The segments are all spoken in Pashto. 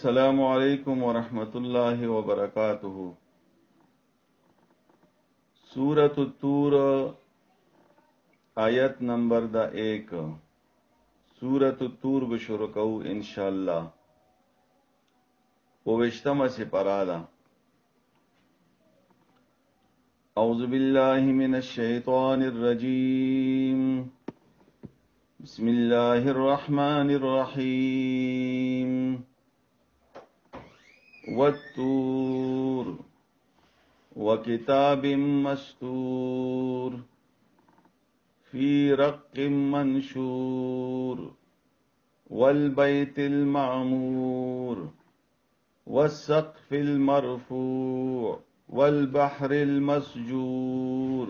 السلام علیکم ورحمۃ اللہ وبرکاتہ. سورۃ الطور آیت نمبر 1. سورۃ الطور بشروع کو انشاءاللہ. ووشتم سپرادا. اعوذ باللہ من الشیطان الرجیم. بسم اللہ الرحمن الرحیم. والطور وكتاب مستور في رق منشور والبيت المعمور والسقف المرفوع والبحر المسجور.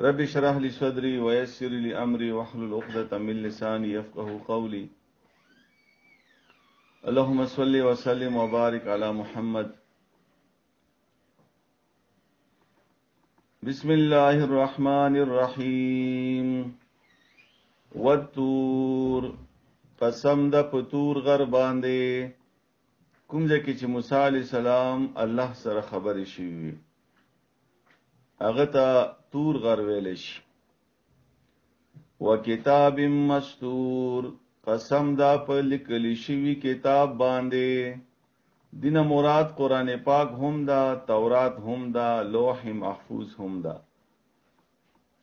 رب اشرح لي صدري ويسر لي امري واحلل عقدة من لساني يفقهوا قولي. اللهم صل وسلم وبارك على محمد. بسم الله الرحمن الرحيم. والطور قسم د پتور غر باندې کوم ځکه چې موسی علی السلام الله سره خبرې شي هغه ته تور غر ویل شي. وکتاب مستور قسم دا په لیکل شوی کتاب باندې. دینه مراد قرآن پاک هم دا، تورات هم دا، لوح محفوظ هم دا.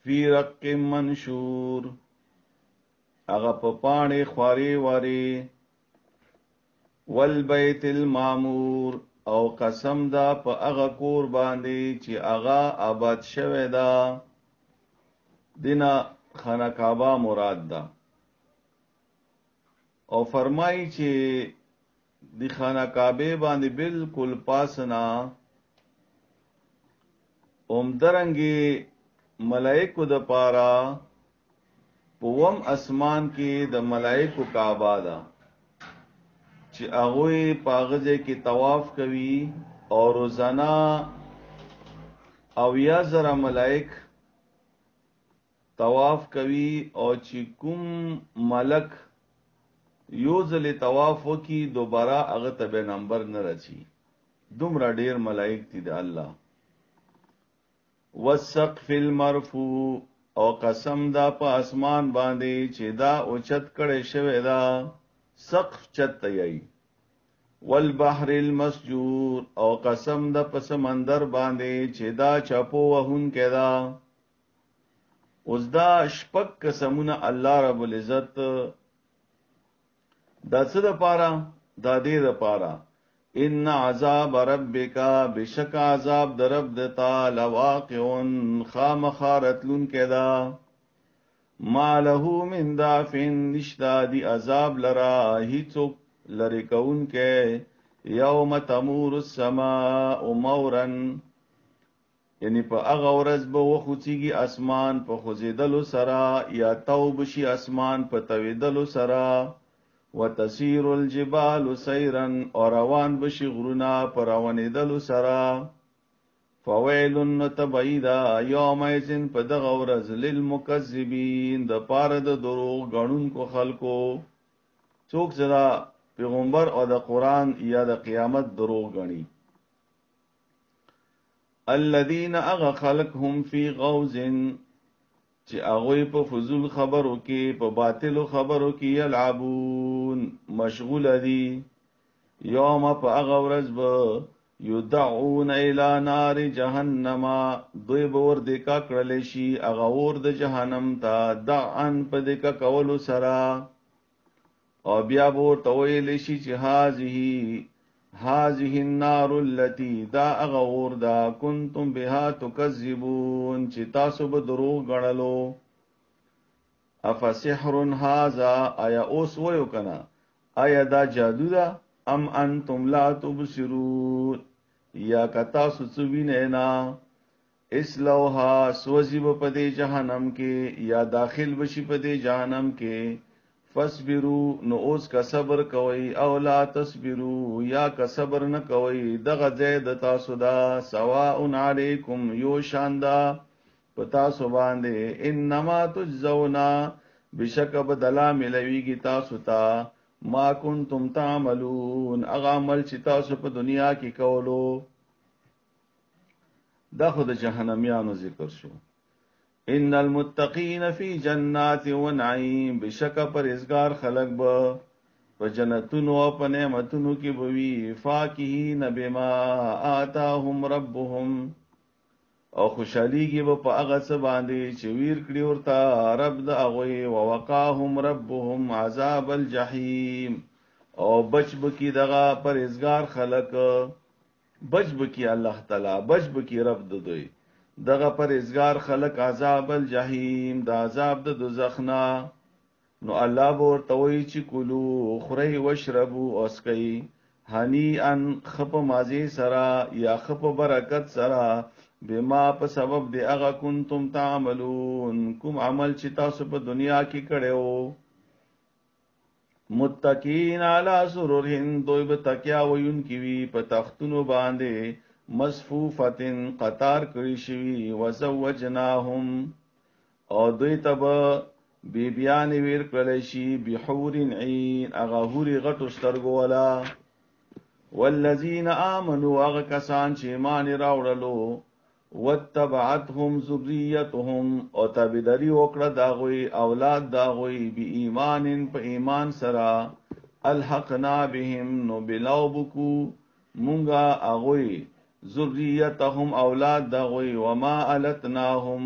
فی رق منشور هغه په پاڼې خواري واري. والبیت المعمور او قسم دا په هغه کور باندې چې هغه آباد شوی دا. دینه خانه کعبه مراد دا. او فرمایي چې دی خانه کعبه باندې بالکل پاسنا اومدرنګي ملائکو د پارا پوم اسمان کې د ملائکو کعبه دا چې هغه پاغزه کې طواف کوي او روزانه او یا زره ملائک طواف کوي او چې کوم ملک یو ځل طواف وکي دوباره هغه ته به نمبر نه رچی. دومره ډیر ملائک دي د الله. والسقف المرفوع او قسم دا په اسمان باندې چې دا اوچت کړي شوی دا. سقف چت یی. والبحر المسجور او قسم دا په سمندر باندې چې دا چپو وهون کدا. اوس دا شپک قسمونه الله رب العزت دا څه د پاره دا دې د پاره. ان عذاب ربک بشک عذاب در رب دتا لواقع خامخارتلن کدا. ما له من دافع نشدا دی عذاب لرا هیڅوک لری کون کې. یوم تمور السماء مورا یعنی په هغه ورځ به وخوځيږي اسمان په خوځیدلو سره یا توب شي اسمان په تویدلو سره. وتسير الجبال سيرا اور روان بشي غرونا پر روانېدلو سرا. فويل تبعيدا يومئذ په دغه ورځ للمكذبين د پاره د دروغ غړونکو خلکو. څوک زرا پیغمبر او د قران یا د قیامت دروغ غني. الذين اغ خلقهم في غوز چې هغه په فضول خبرو کې په باطلو خبرو کې یلعبون مشغول دي. یوم په هغه ورځ به یدعون الی نار جهنم دوی به ور دکا کړل شي هغه ور د جهنم ته دعن په دکا کولو سره. او بیا به ورته ویل شي چې هذه النار التي دا اغور دا کنتم بها تکذبون چې تاسو به دروغ غړلو. افسحر هذا آیا اوس ویو کنا آیا دا جادو دا ام انتم لا تبصرون یا کتا سوڅوینه نا. اسلوها سوزیب پدې جهنم کې یا داخل بشي پدې جهنم کې. فصبروا نو اوس کا صبر کوي او لا تصبروا یا کا صبر نه کوي. دغه زید تاسو دا سواء علیکم یو شاندا پتا سو باندې. انما تجزونا بشک بدلا ملویږي تاسو ته ما کنتم تعملون اغه عمل چې تاسو په دنیا کې کولو. دا خو د جهنميانو ذکر شو. ان المتقین فی جنات و نعیم، بشک پرهیزګار خلق به په جنتونو او په نعمتونو کې بوي. فاکهین بما آتاهم ربهم، او خوشحالیږي به په هغه څه باندې چې ویر کړي ورته رب د هغوی. ووقاهم ربهم عذاب الجحیم، او بچ بکی دغه پرهیزګار خلق، بچ بکی الله تعالی، بچ بکی رب د دوی دغه پرهیزګار خلق عذاب الجحیم، د عذاب د دوزخ نه. نو الله به ورته وایي چې کلو خورئ واشربوا اسکئ هنیئا، خپ مازی سره یا خپ برکت سره، بما په سبب دی هغه کنتم تعملون، کوم عمل چې تاسو په دنیا کې کړو. متقین علی سررهن، دوی به تکیا وین کی وی په تختونو باندې، مصفوفتن قطار کړی شوی. وزوجناهم، او دوی تب بیبیان ویر کړی شي بحور عین، هغه حور غټو سترګو والا. والذین آمنوا، هغه کسان چې ایمان راوړلو، واتبعتهم ذریتهم، او تابعداري وکړه داغوی اولاد داغوی، بی ایمان په ایمان سرا. الحقنا بهم، نو بلاو بکو مونگا اغوی ذریتهم اولاد داغوی. وما علتناهم،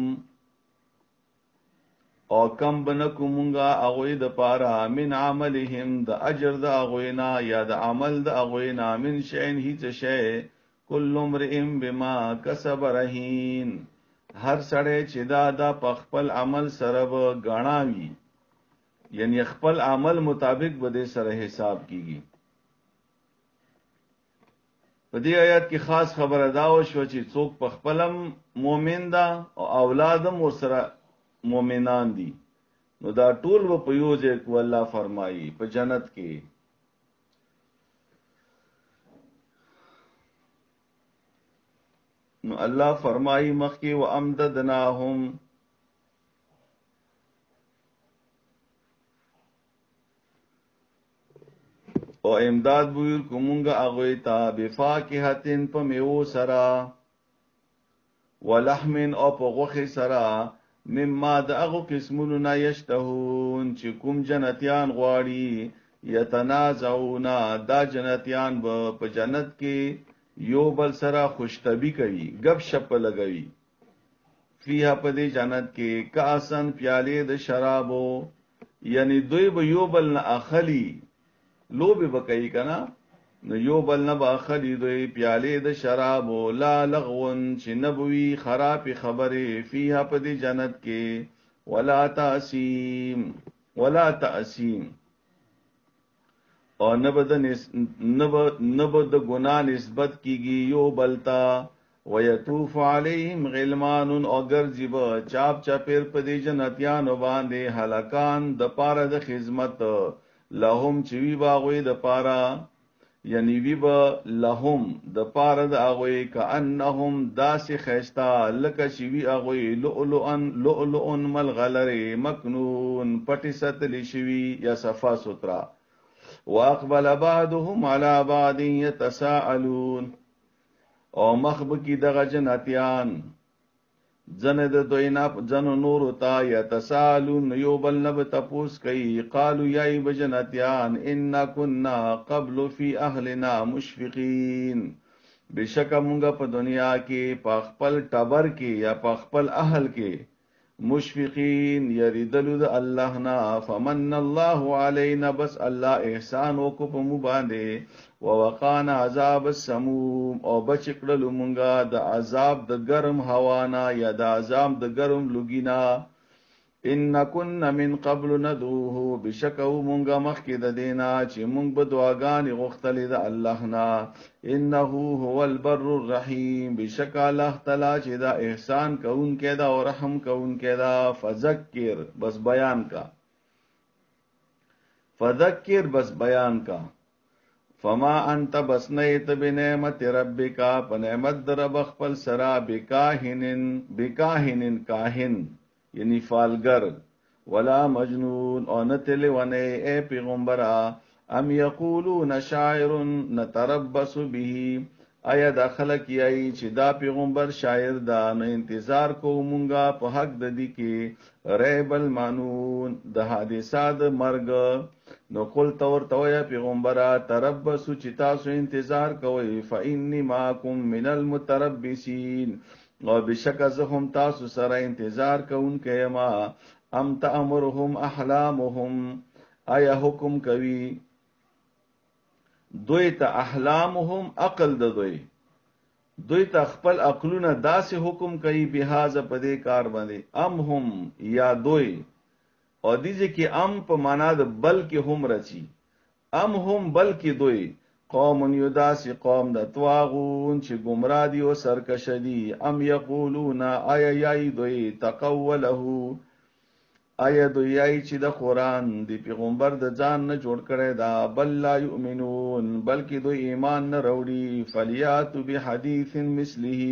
او کم بنکو مونگا اغوی د پارا من عملهم، د اجر د اغوینا یا د عمل د اغوینا، من شئن هیچ شئ. کل امرئ بما کسب رهین، هر سړی چې دا په خپل عمل سره به غناوي، یعنی خپل عمل مطابق به د سره حساب کیږي. په دې آیات کې خاص خبره دا و شو چې څوک په خپلم مؤمن دا او اولادم ورسره مؤمنان دي، نو دا ټول په یو ځای کې الله فرمایي په جنت کې. نو الله فرمایي مخکې وامددناهم، او امداد بویر کومونگا اغوی تا بفاکهتن پا میو سرا، ولحمن او پا غوخ سرا، مما دا اغو قسمونو نا یشتهون، چی کم جنتیان غواری. یتنازعونا، دا جنتیان با پا جنت کی یو بل سرا خوشتبی کوي، گپ شپ لګوي. فیها پا دی جنت کی کاسن پیالی د شرابو، یعنی دوی با یو بل نا اخلی لو بی بکئی کنا، نو یو بل نا با اخلی دوی پیالی د شرابو. لا لغون، چی نبوی خراب خبری، فیها پا دی جنت کی. ولا تأسیم، ولا تأسیم، اور نبد گناہ نسبت کیگی یو بلتا. ویطوف علیہم غلمان، اور گرزی با چاپ چاپیر پدی جنتیانو باندے حلقان د پارا د خدمت. لهم چوی باغوی د پارا، یعنی وی با لهم د پارا د اغوی، کانهم داس خیستا لکا چوی اغوی لؤلؤن، لؤلؤن ملغلر مکنون پٹی ستلی شوی یا صفا سترا. واقبل بعضهم على بعض يتساءلون، او مخب کی دغه جنتیان زن د دوینا زن نور تا يتساءلون، یو بل نب تپوس کئی. قالوا یا بجنتیان انا كنا قبل في اهلنا مشفقین، بشک مونږه په دنیا کې په خپل ټبر کې یا په خپل اهل کې مشفقین یریدلو د الله نا. فمن الله علینا، بس الله احسان وکړو په مو باندې. ووقانا عذاب السموم، او بچ کړلو مونږه د عذاب د ګرم هوانا یا د عذاب د ګرم لوګینا. ان كنا من قبل ندعوه، بشکو مونږه مخکې د دینا چې مونږ به دعاګانې غوښتلې د الله نه. انه هو البر الرحیم، بشک الله تعالی چې دا احسان کوونکی دا او رحم کوونکی دا. فذکر، بس بیان کا، فذکر بس بیان کا. فما انت بس نیت بنعمت ربک، پنعمت در رب خپل سرا. بکاهنن، بکاهنن کاهن یعنی فالگر. ولا مجنون، او نتلی ونه اے پیغمبرا ام یقولون شاعر نتربص به آیا دا خلق یای چې دا پیغمبر شاعر دا نو انتظار کو مونږه په حق د دې کې ریب المانون د حادثه د مرګ نو قل تور تویا پیغمبره تربص چې تاسو انتظار کوئ فإني معكم من المتربصين او بشک از هم تاسو سره انتظار کوونکې ما ام تأمرهم احلامهم آیا حکم کوي دوی ته احلامهم عقل د دوی ته خپل عقلونه داسې حکم کوي بهازه په دې کار باندې ام هم یا دوی او دیږي کې ام په معنا د بلکې هم رچی ام هم بلکې دوی قوم یداس قوم د تواغون چې گمراه دي او سرکش دي ام یقولون آیا یای دوی تقوله آیا دوی یای چې د قرآن دی پیغمبر د ځان نه جوړ کړي دا بل لا یؤمنون بلکې دوی ایمان نه وروړي فلیات بحدیث مثله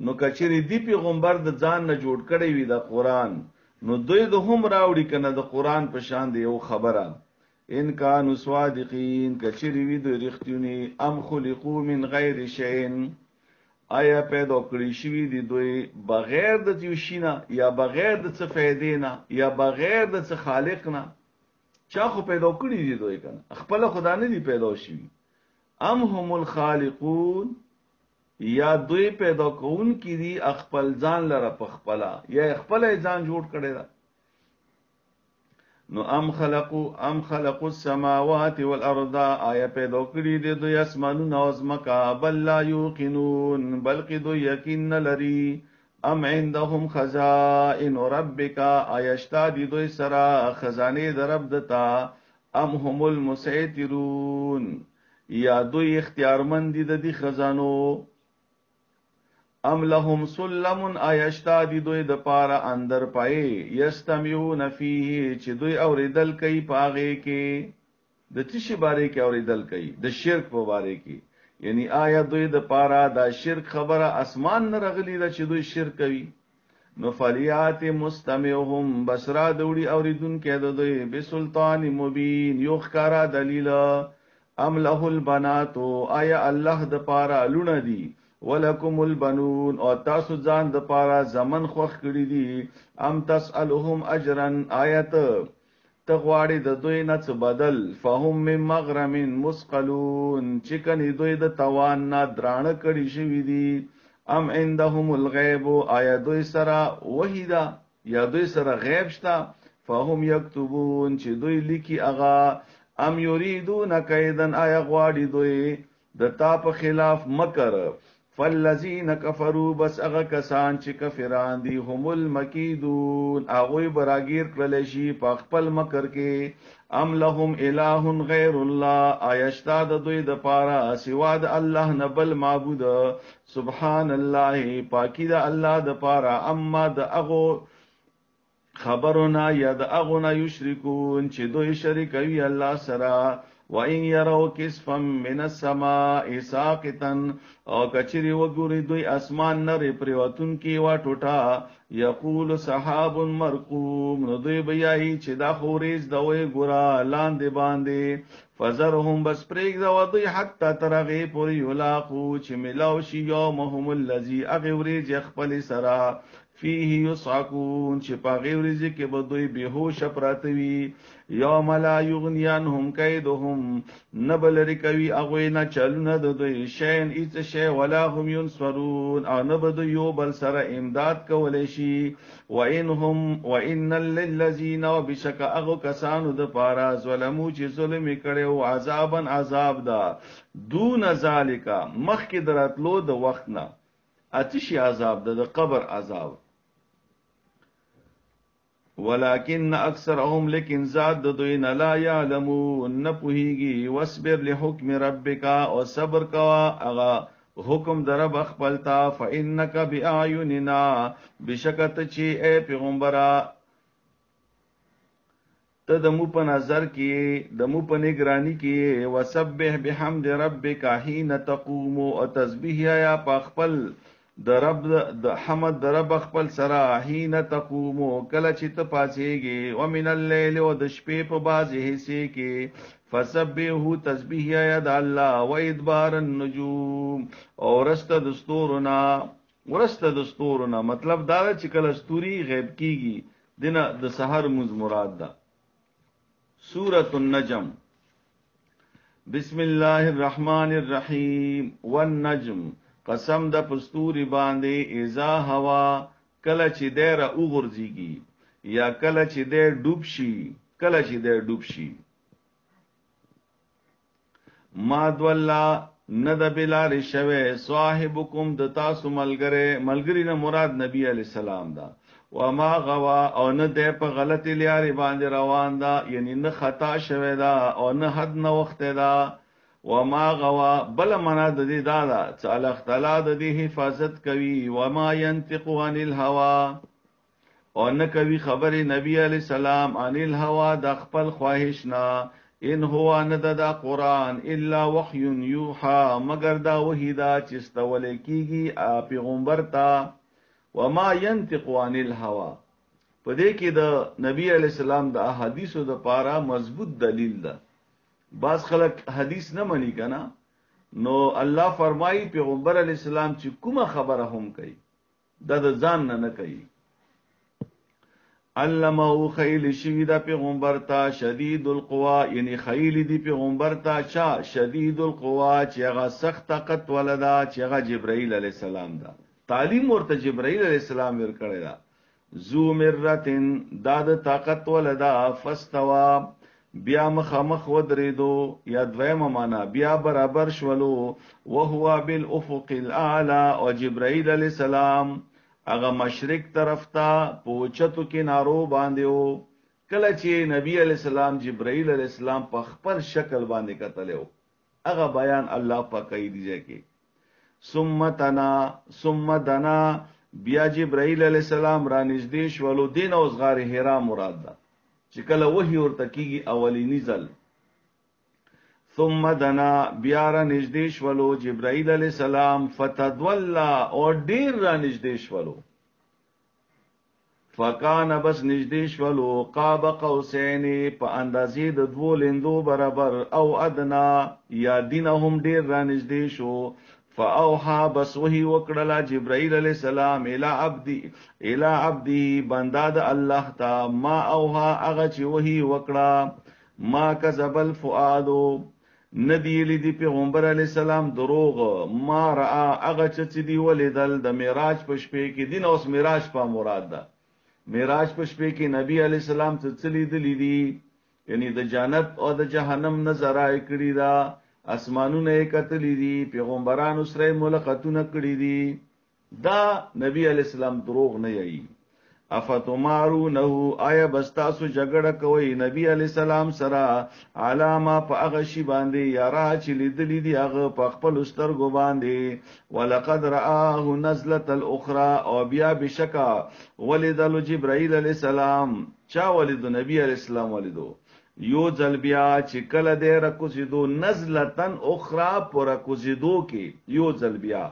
نو کچری دی پیغمبر د ځان نه جوړ کړي وي د قرآن نو دوی د هم راوړي کنه د قرآن په شان دی یو خبره ان کانوا صادقین کچری وی دوی رښتونی ام خلقوا من غیر شیء آیا پیدا کړی شوی دی دوی بغیر د یوشینا یا بغیر د څه فائدې نه یا بغیر د څه خالق نه چا خو پیدا کړی دی دوی کنه خپل خدا نه دی پیدا شوی ام هم الخالقون یا دوی پیدا کون کی دی خپل ځان لره په خپل یا خپل ځان جوړ کړی دا نو ام خلقوا السماوات والارض آیا پیدا کړی دی دوی اسمانونه او ځمکه بل لا یوقنون بلکې دوی یقین لري ام عندهم خزائن ربک آیا شتا دی دوی سره خزانه د رب دتا ام هم المسیطرون یا دوی اختیارمند دي د دې خزانو ام لهم سلم آیشتا دی دوی د پارا اندر پای یستمیون فیه چې دوی اوریدل کوي پاغه کې د تشی باره کې اوریدل کوي د شرک په باره کې یعنی آیا دوی د پارا دا شرک خبره اسمان نه رغلی دا چې دوی شرک کوي نو فلیات مستمعهم بشرا دوړي اوریدون کې د دوی بسلطان مبین یو ښکارا دلیل ام له البنات آیا الله د پارا لونه دی ولکم البنون او تاسو ځان د پارا زمن خوخ کړی دي ام تسالهم اجرا آیت تغواړي د دوی نه څه بدل فهم من مغرم مسقلون چکنی دوی د توان نه درانه کړی شوی دي ام عندهم الغیب آیا دوی سره وحیدا یا دوی سره غیب شتا فهم یكتبون چې دوی لیکي اغا ام یریدون کیدن آیا غواړي دوی د تا په خلاف مکر فالذین کفروا بس هغه کسان چې کفران دي هم المکیدون هغه براگیر کړل شي په خپل مکر کې ام لهم الہ غیر الله آیشتا د دوی د پارا سوا د الله نه بل معبود سبحان الله پاکی د الله د پارا اما د اغو خبرنا یا د اغو نه یشرکون چې دوی شریک وي الله سره وَإِن يَرَوْا كِسْفًا مِنَ السَّمَاءِ سَاقِطًا او کچری وګوري دوی اسمان نری پریوتون کی وا ټوټا یقول سحاب مرقوم نو دوی بیاي چې دا خوريز دوی ګورا لاندې باندې فزرهم بس پرېګ دا دوی حتی ترغه پوری یلاقو چې ملاو شي یومهم الذی اغوری خپل سرا فيه يصعقون چې پاغي ورځي کې به دوی بهوش پراتوي یوم لا یغنیانهم کیدهم نبل رکوي اغوی نه چلونه د دوی شین ایت شی ولا هم ينصرون او نه به یو بل سره امداد کولای شي وان للذین وبشک اغو کسانو د پارا ظلمو چې ظلم کړي او عذابن عذاب دا دون ذالک مخک دراتلو د وخت نه اتشی عذاب د قبر عذاب ولكن اکثرهم لیکن ذات د دوی نه لا يعلمون نه پوهیږي واصبر لحکم ربک او صبر کوا اغا حکم در رب خپل تا فانک باعیننا بشکت چی اے پیغمبرا ته د مو په نظر کې د مو په نگرانی کې وسبح بحمد ربک حين تقوم او تسبیح یا په خپل د رب د حمد د رب خپل سرا حين تقوم کله چې ته پاسېږي ومن الليل او د شپې په بازي حصے کې فسبحه تسبیح ید الله و ادبار النجوم ورست دستورنا مطلب دا چې کله ستوري غیب کیږي دنه د سحر مز مراد ده. سورۃ النجم. بسم الله الرحمن الرحیم. والنجم قسم د پستوري باندې اذا هوا کله چې دیر اوغرزيږي یا کله چې دیر ډوب شي ما دولا ند بلار شوه صاحبکم د تاسو ملګری نه مراد نبی علی السلام دا. وما غوا او نه د په غلطی لارې باندې روان دا یعنی نه خطا شوه دا او نه حد نه وخت دا. وما غوا بل معنا د دې دا چې الله تعالی د دې حفاظت کوي. وما ينطق عن الهوى او نه کوي خبره نبی علی السلام عن الهوى د خپل خواهش نه. ان هو ند دا قرآن الا وحی یوحا مگر دا وحی دا چستول کیږي پیغمبر تا. وما ينطق عن الهوى پدې کې د نبی علی السلام د احادیثو د پاره مضبوط دلیل ده. بعض خلک حدیث نه مني کنه نو الله فرمایي پیغمبر علی السلام چې کومه خبره هم کوي د ځان نه کوي. علمه خیل شوی دا پیغمبر تا شدید القوا یعنی خیل دی پیغمبر تا چا شدید القوا چې هغه سخت طاقت ولدا چې هغه جبرائیل علی السلام دا. تعلیم ورته جبرائیل علی السلام ورکړی دا. ذو مرتن دا د طاقت ولدا فاستوا بیا مخامخ ودریدو یا دویمه معنا بیا برابر شولو وهو بالافق الاعلى او جبرائیل علی السلام اغه مشرق طرف ته پوچتو کې نارو باندې کله چې نبی علی السلام جبرائیل علی السلام په خپل شکل باندې کتلو اغه بیان الله پاک کوي دی کې ثم دنا بیا جبرائیل علی السلام را نږدې شولو دین او صغار حرا مراد ده چې کله وحی ورته کیږي اولینی ځل. ثم دنا بیا را نږدې شولو جبرائیل علیہ السلام فتدولا او ډیر را نږدې شولو فکان بس نږدې شولو قاب قوسین په اندازې د دوه لیندو برابر او ادنا یا دینهم ډیر را نږدې شو. فاوحى بس وحی وکړه جبرائیل علیہ السلام الی عبدی بندا د الله تا ما اوها هغه چې وحی وکړه ما کذب الفؤاد ندی لیدی پیغمبر علی السلام دروغ ما را هغه چې دی ولیدل د معراج په شپې کې دین اوس معراج په مراد ده. معراج په شپې کې نبی علی السلام څه لیدل دي یعنی د جنت او د جهنم نظر آی کړی دا اسمانونه کتل دي پیغمبرانو سره ملاقاتونه کړی دي. دا نبی علی السلام دروغ نه یی. افتمارونه آیا بستاسو جګړه کوي نبی علی السلام سره علامه په هغه شی باندې یارا چې لیدلی دی هغه په خپل سترګو باندې. ولقد رآه نزله الاخرى او بیا بشکا ولدل جبرائیل علی السلام چا ولید نبی علی السلام ولیدو یو ځل بیا چې کله دې رکوزیدو نزلتن اخرى پر رکوزیدو کې یو ځل بیا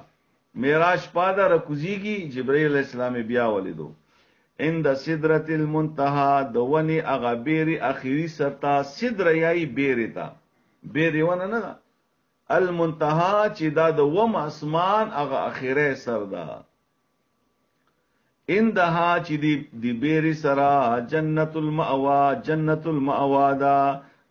معراج پاده رکوزیږي جبرائیل علی السلام بیا ولیدو. عند سدرۃ المنتهى دونی اغا بیری اخیری سرتا سدر یای بیری تا بیری ونه نه المنتهى چې دا د وم اسمان اغا اخیره سر دا. اندها چې دی بیری سرا جنت المأوا دا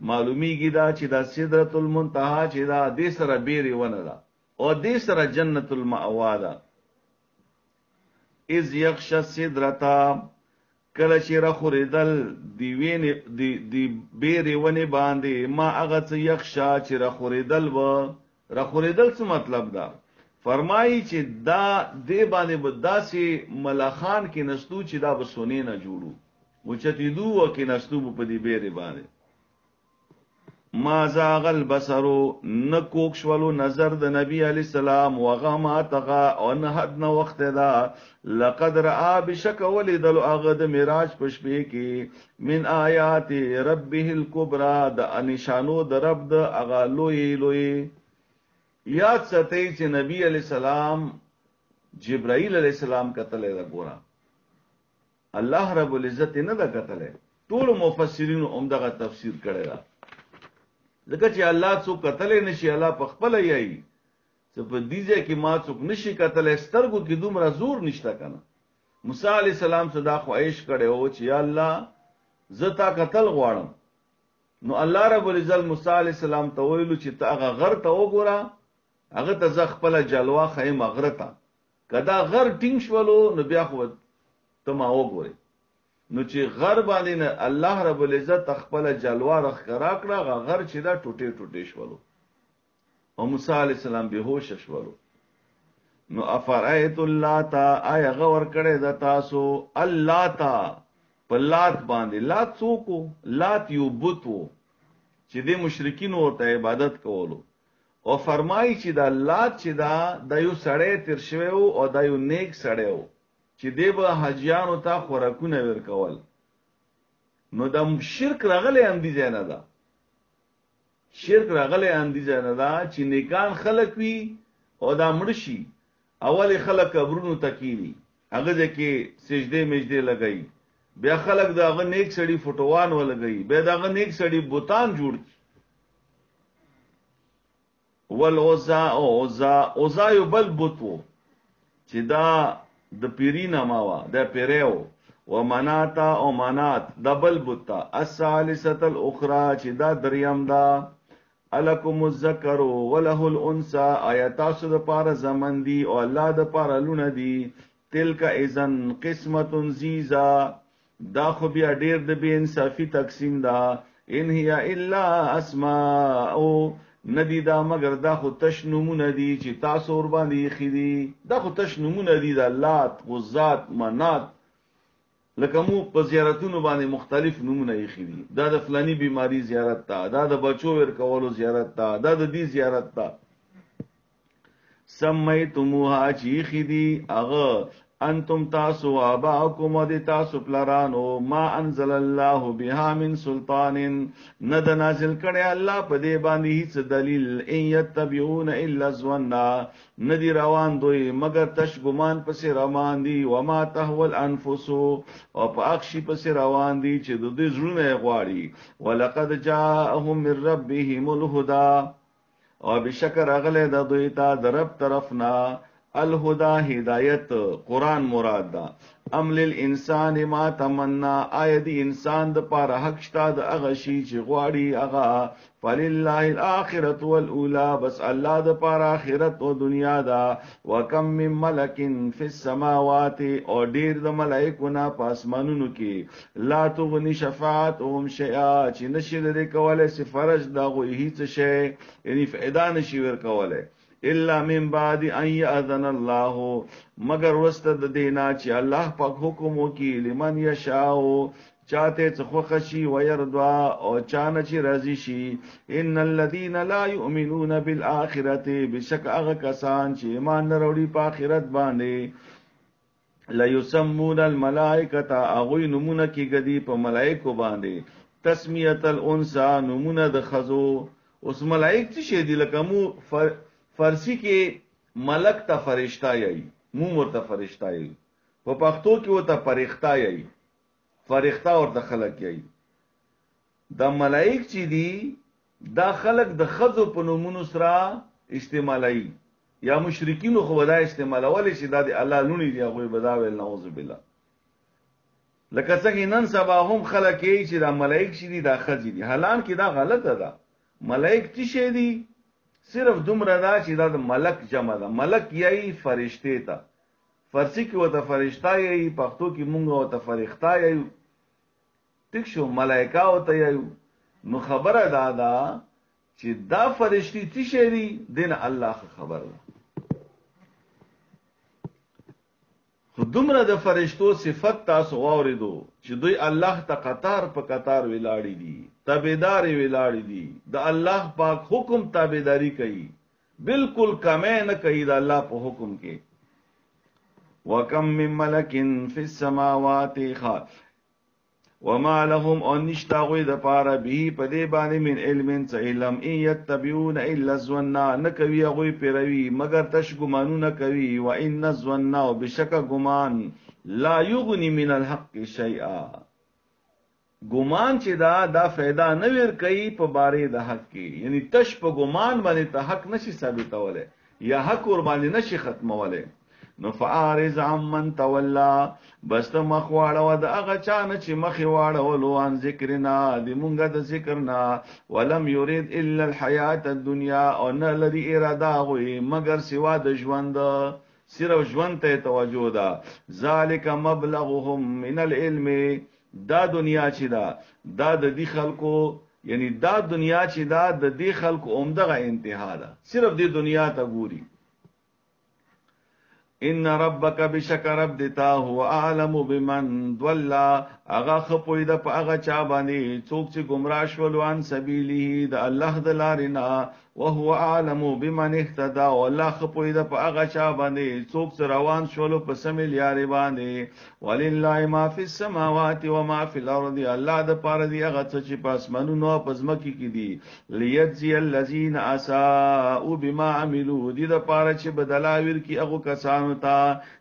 معلومیږي دا چې دا سدرۃ المنتهى چې دا د سره بیری ونه دا او د سره جنت المأوا دا. از یخش سدرتا کله چې را خوریدل دی بیری ونی باندې ما هغه څه یخشا چې را خوریدل څه مطلب دا فرمایي چې دا دی باندې بداسي ملخان کې نستو چې دا بسونی نه جوړو وچتیدو او کې نستو په دی بیری باندې. ما زاغ البصر نکوک شولو نظر د نبی علی السلام وغما تغا او نه حد نه وخت دا. لقد را بشک ولدل اغه د معراج پشپې کې من آیات ربه الکبرى د نشانو د رب د اغه لوی یاد ستې چې نبی علی السلام جبرائیل علی السلام قتل دا ګورا الله رب العزت نه دا قتل ټول مفسرین عمدغه تفسیر کړی دا. ځکه چې الله څوک کتلی نشي، الله په خپله یایي. څه په دې ځای کې ما څوک نشي کتلی، سترګو کې دومره زور نشته که نه. موسی علیه السلام څه دا خواهش کړی و چې یا الله زه تا کتل غواړم. نو الله رب العزت موسی علیه السلام ته ویلو چې ته هغه غر ته وګوره، هغه ته زه خپله جلوه ښیم غره ته. که دا غر ټینګ شولو نو بیا خو ته ما وګورې. نو چې غر باندې نه الله رب العزت خپله جلوه راښکاره کړه، هغه غر چې دا ټوټې ټوټې شولو او موسی علیه السلام بېهوشه شولو. نو افرایت اللات، آیا غور کړی د تاسو اللات په لات باندې. لات څوک و؟ لات یو بت و چې د مشرکینو ورته عبادت کولو. او فرمایي چې دا لات چې دا یو سړی تیر شوی و او دا یو نیک سړی و چې دی به حاجیانو ته خوراکونه ورکول. نو دا شرک راغلی هم دې ځای نه ده، شرک راغلی هم دې ځای نه ده چې نیکان خلک وي او دا مړ شي، اول خلک قبرونو ته کیني، هغه ځای کې سجدې مجدې لګوي، بیا خلک د هغه نیک سړي فوټوان ولګوي، بیا د هغه نیک سړي بوتان جوړ کړي. والعزا او عزا یو بل بت و چې دا د پیری نامه وه، دا پیری و. ومناتا او منات دا بل بت ته. الثالثة الاخرى چې دا دریم ده. الکم الذکر وله الانثى، آیا تاسو د پاره زمن دي او الله د پاره لونه دي. تلک اذن قسمت ضیزا، دا خو بیا ډیر د بے انصافی تقسیم ده. ان هي الا اسماء، ندی دا مگر دا خو تش نمونه دي چې تاسو ور باندې ایښي دي. دا خو تش نمونه دي د لات، غزات، منات. لکه مو په زیارتونو باندې مختلف نمونه ایښي دي، دا د فلانی بیماری زیارت ته، دا د بچو ورکولو زیارت ته، دا د دې زیارت ته. سمیتموها چې ایښي دي هغه انتم تاسو آباءکم و دی تاسو پلرانو. ما انزل الله بها من سلطان، ند نازل کړي الله په دې باندې هیڅ دلیل. ان یتبعون الا الظن، ندی روان دوی مگر تش ګمان پسې روان دي. وما تهوى الانفس، او په اخشي پسې روان دي چې د دې زړونه غواړي. ولقد جاءهم من ربهم الهدى، او بشکر اغله د دوی ته د رب طرفنا الهدى هدایت، قرآن مراد دا. ام للانسان ما تمنا، آیا دی انسان د پاره حق شته د هغه شی چې غواړي هغه. فلله الاخرة والاولى، بس الله د پاره آخرت او دنیا دا. وکم من ملک فی السماوات، او ډیر د ملائکو نه په اسمانونو کې. لا تغنی شفاعتهم شیئا، چې نشي لري کولای سفارش دا غو هیڅ شی، یعنی فائدہ نشي ور کولای. الا من بعد ان یاذن الله، مگر وسط د دینا چې الله پاک حکم وکي. لمن یشاء، چاته څه خوښي، ويرضا، او چانه چې راضي شي. ان الذين لا يؤمنون بالاخره، بشک هغه کسان چې ایمان نه وروړي په آخرت باندې. لا يسمون الملائکه، هغه نمونه کې ګدي په ملائکه باندې. تسمیه الانثى، نمونه د خزو. اوس ملائک څه شي دي؟ لکه مو فارسی کې ملک ته فرشتہ یی، مو ورته فرشتہ یی، په پښتو کې وته فرښتہ یی، فرښتہ ورته خلق یی. دا ملائک چې دي دا خلق د خزو په نومونو سره استعمالای، یا مشرکین خو ودا استعمالول شي دا د الله لونی دی هغه بداویل نعوذ بالله. لکه څنګه نن سبا هم خلق یی چې دا ملائک شي دي دا خزي دي، حالان کې دا غلطه ده. ملائک څه شي دي؟ صرف دومره دا چې دا د ملک جمع ده. ملک یی فرشته ته، فارسی کې وته فرشتہ یی، پښتو کې مونږ وته فرښتہ یی. ټیک شو، ملائکه وته یی. نو خبره دا ده چې دا فرشتي څه شي دي؟ دین الله خبر ده. خو دومره د فرشتو صفت تاسو واوریدو چې دوی الله ته قطار په قطار ولاړی دي، تابعداري ولاړی دي، د الله پاک حکم تابعداري کوي، بالکل کمه نه کوي د الله په حکم کې. وکم من ملک فی السماوات، وما لهم ان نشتاغوی د پاره به په دې باندې من علم څه علم. ان یتبعون الا الظن، نه کوي هغه پیروي مگر تش ګمانونه کوي. و ان الظن، بشک ګمان لا یغنی من الحق شیئا، ګمان چې دا फायदा نه ور کوي په باره د حق کې، یعنی تش په ګمان باندې ته حق نشي ثابتوله یا حق ور باندې نشي ختموله. نو فارز عمن تولا، بس ته مخواړه و د هغه چانه چې مخې واړولو عن ذکرنا د مونږه د ذکرنا، ولم يريد الا الحیات الدنیا، او نه لري اراده غوي مگر سوا د ژوند، صرف ژوند ته توجه ده. ذالک مبلغهم من العلم، دا دنیا چې دا د دې خلکو، یعنی دا دنیا چې دا د دې خلکو عمدغه انتها ده، صرف دې دنیا ته ګوري. ان ربک بشک رب دتا هو اعلم بمن ضل، اغا خپوی د په اغا چا باندې څوک چې گمراه شول عن سبیله د الله د لارینا، وهو اعلم بمن اهتدى، والله خپوی د په اغا چا باندې څوک چې روان شول په سمیل یاري باندې. ولله ما فی السماوات و ما فی الارض، الله د پاره دی هغه چې په اسمانونو او په ځمکه کې دي. لیجزی الذین اساءوا بما عملوا، دي د پاره چې بدلاویر کی هغه کسانو ته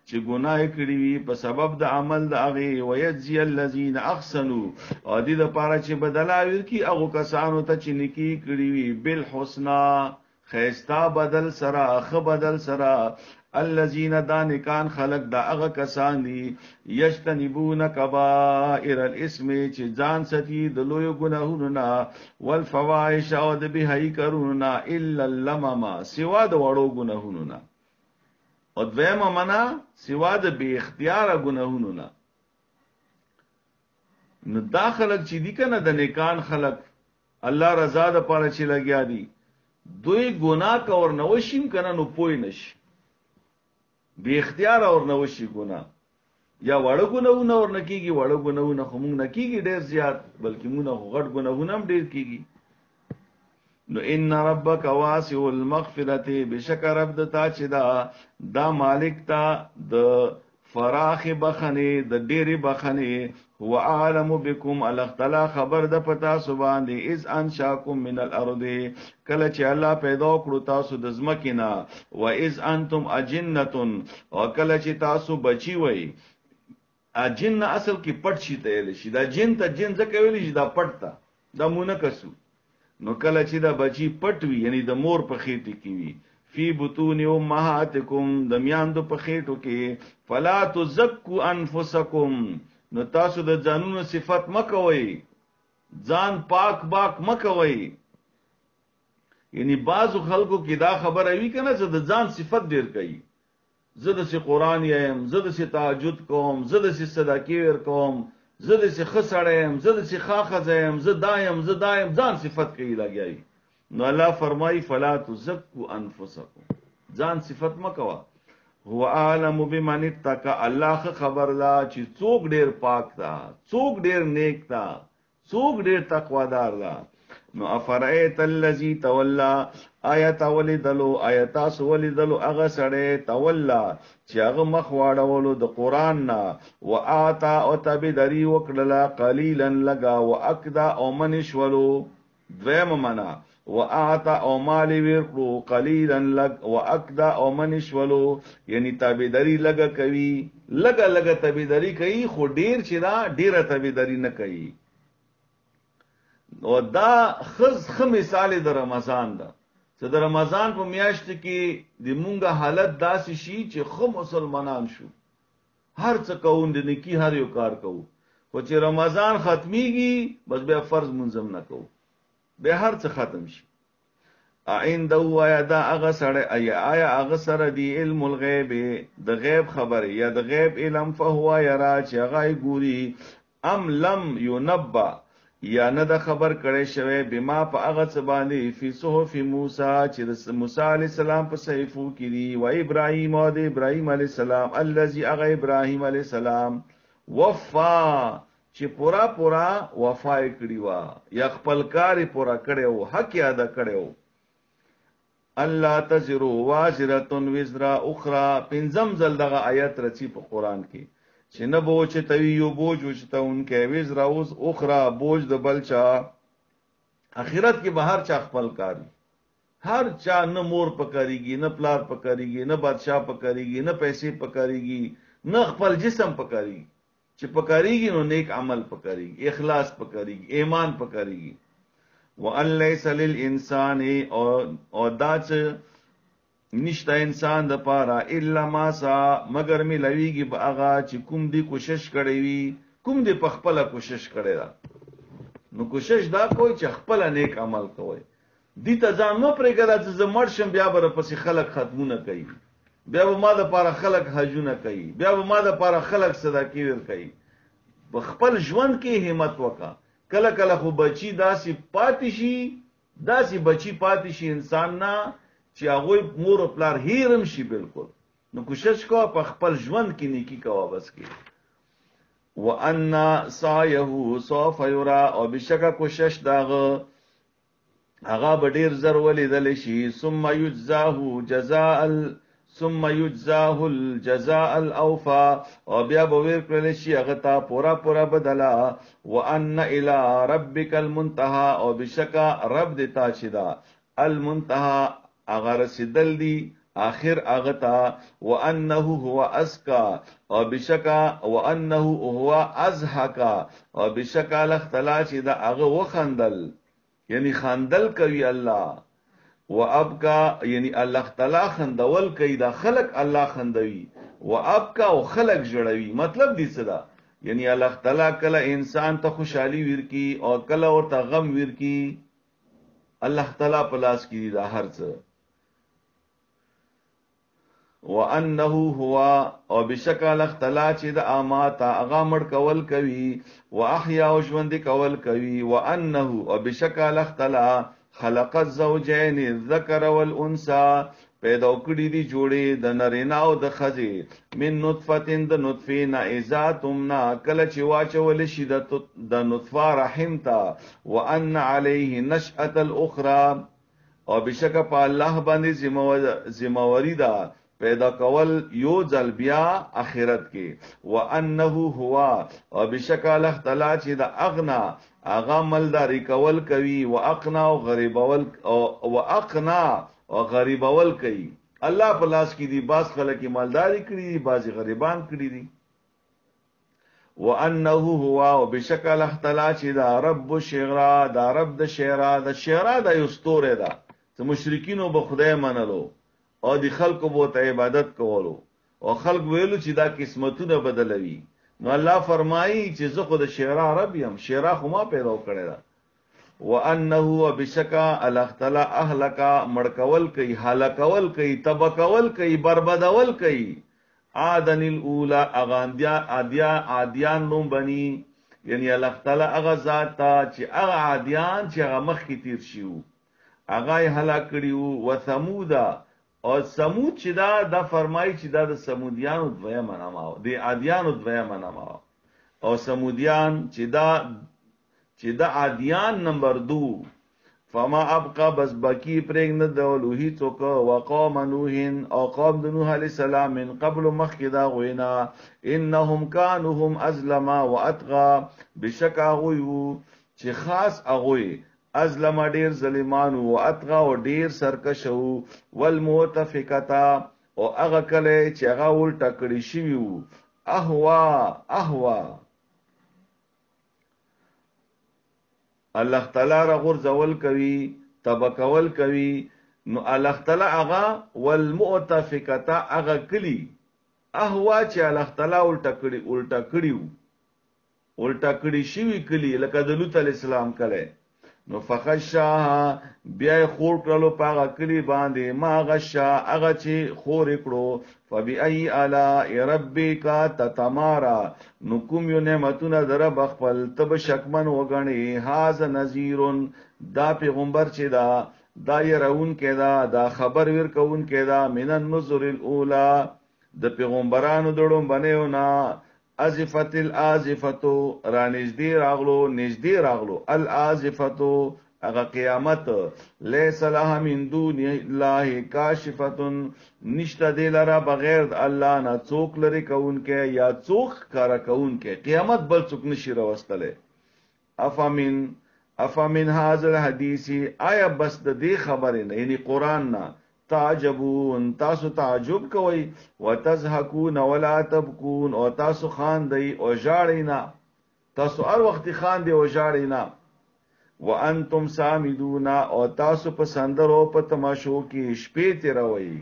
چې ګناه کړی وي په سبب د عمل د هغه، ويجزي الذين احسنوا، او دې د پاره چې بدلاوي کی هغه کسانو ته چې نیکی کړی وي بالحسنا، خیستا بدل سرا خ بدل سرا. الذين دانکان خلق دا هغه کسان دي یجتنبون کبائر الاسم، چې ځان ستی د لوی ګناهونو نه، والفواحش او د بهایي کارونو نه، الا اللمم سوا د وړو ګناهونو نه، او دویمه منا سوا د بی اختیار گناهونو نه. نو دا خلق چې دی کنه د نیکان خلق الله رضا د پاره چې لګیا دي، دوی ګناه کور نوشیم کنه نو پوی نشي، بی اختیار اور نوشي ګناه، یا وړو ګناهونه اور نکیږي، وړو ګناهونه خو مونږ نکیږي ډیر زیات، بلکې مونږ غټ ګناهونه هم ډیر کیږي. نو ان ربک واسع المغفرة، بشک رب دتا چې دا مالک تا د فراخ بخنه د ډېری بخنه. هو عالم بكم، الله تعالی خبر د پتا سبحان دی، اذ انشاکم من الارض، کله چې الله پیدا کړو تاسو د زمکینا، و اذ انتم اجنه، او کله چې تاسو بچی وای. اجن اصل کې پټ شي ته شي، دا جن ته جن ځکه ویل شي دا پټ تا دا مونږ کسو. نو کله چې دا بچی پټ وي، یعنی د مور په خېټه کې وي، فی بطون امهاتکم، د میاندو په خېټو کې، فلا تزکوا انفسکم، نو تاسو د ځانونو صفت مکوئ، ځان پاک باک مکوئ. یعنی بعضو خلکو کې دا خبره وی کنه چې د ځان صفت ډیر کوي، زه د قرآن یم، زه د تهجد کوم، زه د صدقې ور کوم، زه د خسړم، زه د خاخزم، زه دایم ځان صفت کوي لګیای. نو الله فرمای فلا تزکوا انفسکم، ځان صفت مکوا. هو عالم بمن اتقى، الله خبر لا چې څوک ډیر پاک تا، څوک ډیر نیک تا، څوک ډیر تقوادار دا. نو افرایت الذی تولا، آیت ولدلو، آیات ولدلو هغه سړی تولا چې هغه مخ واړولو د قران نه، واتا او تبدری وکړه قلیلا لگا، واکدا او منشولو. دویم معنا واعطى او مال ورکړو قلیلا لگ، واکدا او منشولو، یعنی تابعداری لگا کوي، لگا تابعداری کوي، خو ډیر چې دا ډیره تابعداری نه کوي. او دا خ مثال د رمضان ده، چې د رمضان په میاشت کې د مونږه حالت داسې شي چې خو مسلمانان شو، هر څه کوون د نیکی هر یو کار کوو، خو چې رمضان ختمیږي بس بیا فرض منظم نه کوو، به هر څه ختم شي. عنده آیا دا هغه سره، آیا هغه سره دی علم الغیب، د غیب خبره یا د غیب علم، فهو یرا چې هغه ګوري، ام لم ينبأ یا نه د خبر کړي شوی، بما په هغه څه باندې فی صحف موسی چې د موسی علی السلام په صحیفو کې دي، و ابراهیم او د ابراهیم علی السلام، الذي هغه ابراهیم علی السلام وفا چې پورا وفا کړی وا، یا خپل کار پورا کړو، حق ادا کړو. الله تزرو وازرتن وزرا اخرى، پنځم ځل دغه آیت رچی په قران کې چې نه بوج ته یو بوج وچته اونکه وزرا اوس اخرى بوج د بلچا. اخرت کې بهر چا خپل کاری، هر چا نه مور پکاريږي، نه پلار پکاريږي، نه بادشاہ پکاريږي، نه پیسې پکاريږي، نه خپل جسم پکاريږي، چې پکاريږي نو نیک عمل پکاريږي، اخلاص پکاريږي، ایمان پکاريږي. وان ليس للانسان او دا چې نشته انسان د پاره الا ما سا مگر می لويږي باغا چې کوم دی کوشش کړی وي، کوم دی په خپل کوشش کړی دا. نو کوشش دا کوئی چې خپل نیک عمل کوي. دي ته ځان مو پرېګره چې زمړ شم بیا بر پسې خلق ختمونه کوي، بیا به ما د پاره خلق حجونه کوي، بیا به ما د پاره خلق صدقې ور کوي. په خپل ژوند کې همت وکا. کله کله خو بچی داسې پاتې شي، داسې بچی پاتې شي انسان نه چې هغه مور او پلار هیرم شي بالکل. نو کوشش کوه په خپل ژوند کې نیکی کوه بس کې. وان سعيه سوف يرى او بشکه کوشش داغه هغه به ډیر زر ولیدل شي. ثم يجزاه الجزاء الاوفى او بیا به ورکړل شي هغه ته پورا پورا بدلا. وان الى ربك المنتهى او بشکه رب دتا شدا المنتهى هغه رسیدل دی آخر اغتا. وانه هو اسکا او بشکا وانه هو ازحکا او بشکا لختلا چې دا هغه وخندل یعنی خندل کوي الله. وابکا یعنی الله تعالی خندول کوي، دا خلق الله خندوي. وابکا او خلق جوړوي. مطلب دې څه دا یعنی الله تعالی کله انسان ته خوشحالي ورکی او کله ورته غم ورکی. الله تعالی په لاس کې دا هر څه. وانه هو او بشکل اختلا چې د امات هغه مړ کول کوي، واحیا او ژوند کول کوي. وانه او بشکل اختلا خلق الزوجين الذكر والانثى پیدا کړی دی جوړې د نرینا او د خزي من نطفه د نطفه نه اذا تمنا کله چې واچول شي د نطفه رحم ته. وان عليه نشأه الاخرى او بشک په الله باندې ذمہواری ده پیدا کول یو ځل بیا اخرت کې. وانه هو او بشک الله تعالی چې د اغنا اغا مالداری کول کوي. واقنا او غریبول او واقنا او غریبول کوي. الله په لاس کې دی. باز خلک مالداری کړی دي، بازي غریبان کړی دي. وانه هو او بشک الله تعالی چې دا رب الشعرا دا رب د شعرا د شعرا د یستوره ده چې مشرکینو به خدای منلو او دی خلقو بوته عبادت کولو او خلق ویلو چې دا قسمتونه بدلوي. نو الله فرمایي چې زه خو د شعرا رب یم، شعرا خو ما پیدا کړی دا. وانه بشکا الله تعالی اهلکا مړکول کوي، هلاکول کوي، تبکول کوي، بربادول کوي. عادن الاولى اغاندیا عادیان نوم بني یعنی الله تعالی هغه ذات چې هغه عادیان چې هغه مخ کې تیر شيو هغه هلاک کړیو. وثمودا او سمود چې دا فرمایي چې دا د سمودیانو دویه منامه د عادیانو دویه منامه او سمودیان چې دا عادیان نمبر 2. فما ابقى بس بکی پرېګ د لوهي څوک وقوم نوح او قوم د نوح علی السلام من قبل مخکدا غوینا انهم كانوا هم ازلم واتغى بشکا غویو چې خاص اغوی ازلم ډیر ظالمانو او اتغى او ډیر سرکشو. والمؤتفقتا او هغه کله چې هغه ولټه کړی شي وو اهوا الله تعالی را غرزول کوي، تبکول کوي. نو الله تعالی هغه والمؤتفقتا هغه کلی اهوا چې الله تعالی ولټه کړی شي کلی لکه د لوط علی السلام کله. نو فخشا بیا خور کړلو پاغه کلی باندې ما غشا هغه چې خور کړو. فبأي آلاء ربك تتمارا نو کوم یو نعمتونه در بخپل تب شکمن وګڼي. هاذا نذیر دا پیغمبر چې دا يرون کېدا دا خبر ور کون کېدا من النذر الاولى د پیغمبرانو دړم بنیو نا. ازفت الازفتو را نزدې راغلو الازفتو اغا قیامت. لیس لها من دون الله کاشفتن نشتا دی لرا بغیر د الله نه څوک لري کون کې یا څوک کارا کون کې. قیامت بل څوک نشي راوستله. افمن هذا الحديث آیا بس د دې خبرې نه یعنی قران نه تعجبون تاسو تعجب کوي وتضحكون ولا تبكون او تاسو خاندئ او ژاړئ نه تاسو هر وخت خاندئ او ژاړئ نه وانتم سامدون او تاسو په سندرو په تماشو کې شپې تیروي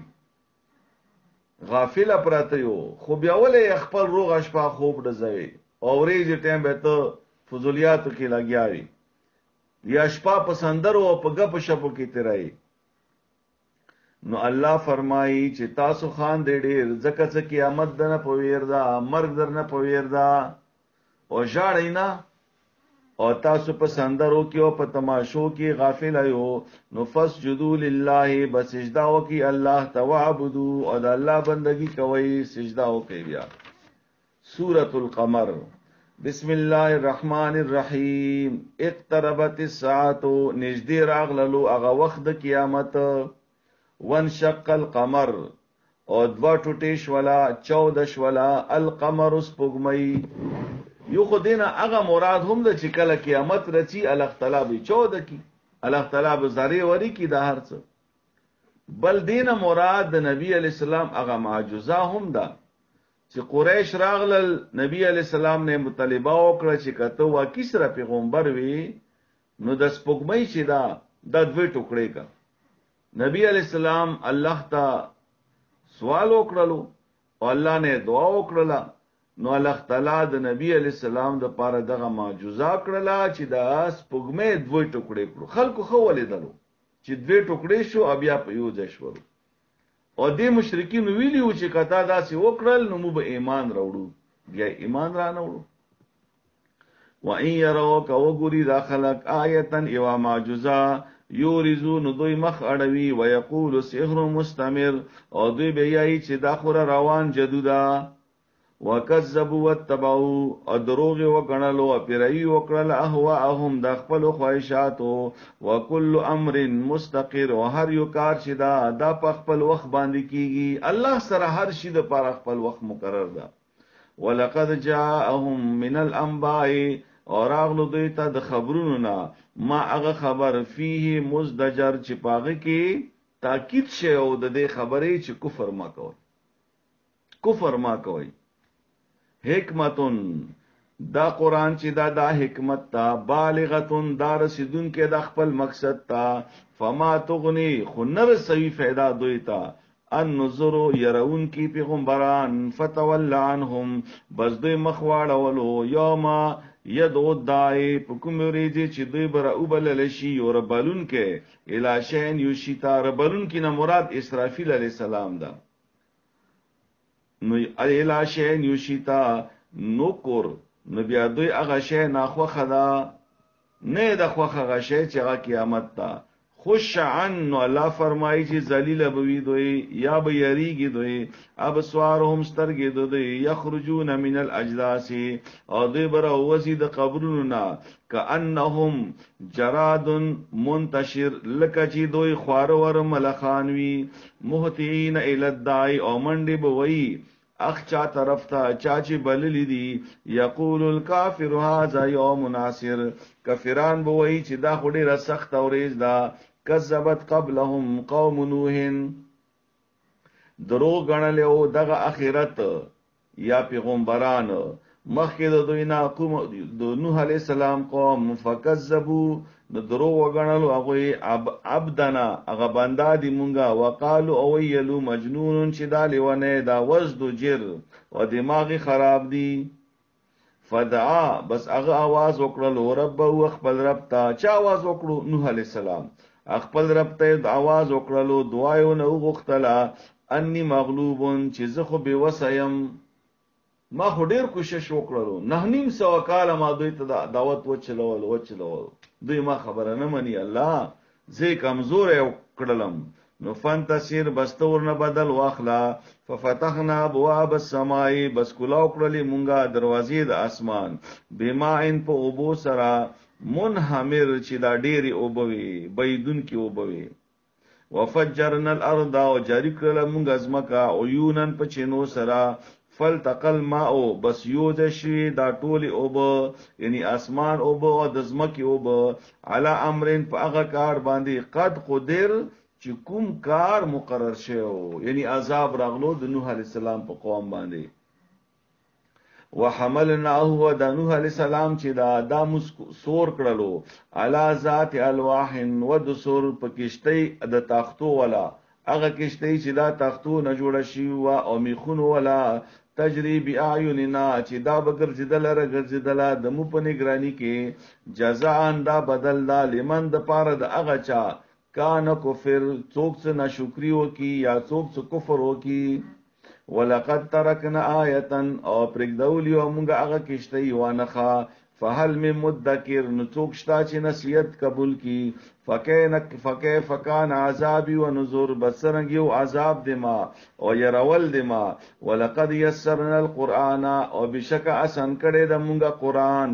غافل پراته یو خو بیا ولې خپل روغ شپه خوب ډزوي او ورېږي ټیم به ته فضولیاتو کې لګیاوي یا شپه په سندرو او په غپ شپو کې تیرای نو الله فرمایي چې تاسو خان دې ډېر ځکه چې قیامت دنه پویر دا مرګ درنه پویر دا او ژاړئ نه او تاسو په سندرو کې او په تماشو کې غافل ایو نو فسجدوا لله بس سجدا وکي الله توعبدوا او د الله بندگی کوي سجدا وکي بیا سورۃ القمر بسم الله الرحمن الرحیم اقتربت الساعه نږدې راغللو هغه وخت د قیامت وانشق القمر او دوا ټوټې شولا 14 شولا القمر سپوږمۍ یو خو دینه هغه مراد هم د چې کله قیامت رچی الله تعالی به 14 کی الله تعالی به زری وری کی د هر څه بل دینه مراد د نبی علی السلام هغه معجزه هم ده چې قریش راغلل نبی علی السلام نه مطالبه وکړه چې کته واقعي سره پیغمبر وي نو د سپوږمۍ چې دا د دوی ټوکړې کا نبی علی السلام الله ته سوال وکړلو او الله نه دعا وکړه نو الله تعالی د نبی علی السلام د پاره دغه معجزه کړلا چې د سپوږمۍ دوی ټوکړې کړو خلکو خو ولیدلو چې دوی ټوکړې شو بیا په یو ځای شو او دې مشرکین ویلیو چې کتا داسې وکړل نو موږ به ایمان راوړو بیا ایمان را نه وړو وَإِن يَرَوْا كَوَغُرِي دا خلق آیتن ایوا معجزه یورزون دوی مخ اړوي ويقول سحر مستمر او دوی به یای چې دا خور روان جدودا وکذبوا واتبعوا او دروغ وکړلو او پیروي وکړل اهواهم د خپل خواهشاتو وکل امر مستقر او هر یو کار چې دا په خپل وخت باندې کیږي الله سره هر شی د پر خپل وخت مقرر ده ولقد جاءهم من الانباء اور اغلو دوی ته د خبرونو نه ما هغه خبر فيه مزدجر چې پاغه کې تاکید شه او د دې خبرې چې کفر ما کوي حکمتون دا قرآن چې دا حکمت تا بالغتون دا رسیدون کې د خپل مقصد تا فما تغنی خنر سوی فیدا دوی تا النظر يرون کی پیغمبران فتول عنهم بس دوی مخواړه ولو یوما یدو دای په کوم ریځي چې دوی بر او بل شي او ربلون کې الاشین یوشتا ربلون کې نه مراد اسرافیل علی السلام دا نو الاشین یوشتا نو کور نو بیا دوی هغه شی ناخو خدا نه د خوخه غشی چې هغه قیامت تا خوش عن نو الله فرمایي چې ذلیل بوي دوی یا به یریږي دوی ابصارهم سترګې دوی یخرجون من الاجداث او دوی بر وزي د قبرونو نا کانهم جراد منتشر لکه چې دوی خوار ور ملخانوي مهتین ال الدای او منډي بوي اخ چا طرف تا چاچی بللی دی یقول الکافر هذا یوم ناصر کافران بوئی چې دا خوري را سخت اوریز دا کذبت قبلهم قوم نوح درو غنلو دغه اخرت یا پیغمبران مخکې د دوی نه قوم د نوح علی السلام قوم فکذبوا د درو وغنلو هغه عبدنا هغه بندا دی مونږه وقالو او ویلو مجنون چې دا لیونه دا وزد جر او دماغي خراب دی فدعا بس هغه आवाज وکړلو رب او خپل رب ته چا आवाज وکړو نوح علی السلام خپل رب ته आवाज وکړلو دعایونه وغختله انی مغلوبون چې زه خو به وسیم ما خو ډیر کوشش وکړلو نه نیم سو کال ما دوی ته دعوت وچلول دوی ما خبره نه مني الله زه کمزور یو کړلم نو فانتصر بستور نه بدل واخلا ففتحنا ابواب السماء بس کلاو کړلې مونږه دروازې د اسمان بما ان په اوبو سرا منحمر چې دا ډېری اوبوي بيدون کې اوبوي وفجرنا الارض او جاری کړل مونږه ازمکا عيونن په چینو سرا فلتقل ماء بس یوز شي دا ټولي اوب یعنی اسمان اوب او د زمکی اوب علی امرن په هغه کار باندې قد قدر چې کوم کار مقرر شوی یعنی عذاب راغلو د نوح علی السلام په قوم باندې وحملناه و د نوح علی السلام چې دا سور کړلو علا ذات الواح و د سور په کشتی د تاختو ولا هغه کشتی چې دا تاختو نه جوړ شي او میخونو ولا تجری بیاعیننا چې دا بګرځیدل راګرځیدل د مو په نگرانی کې جزاء دا بدل دا لمن د پاره د هغه چا کان کفر څوک څه ناشکری وکي یا څوک څه کفر وکي ولقد ترکنا آیه او پرګدولی او موږ هغه کشته وانخه فهل من مدکر نو څوک شتا چې نصیحت قبول کی فکیف کان عذابی و نذر بسرنګ یو عذاب دما او يرول دما ولقد یسرنا القرآن او بشک اسن کړه د موږ قرآن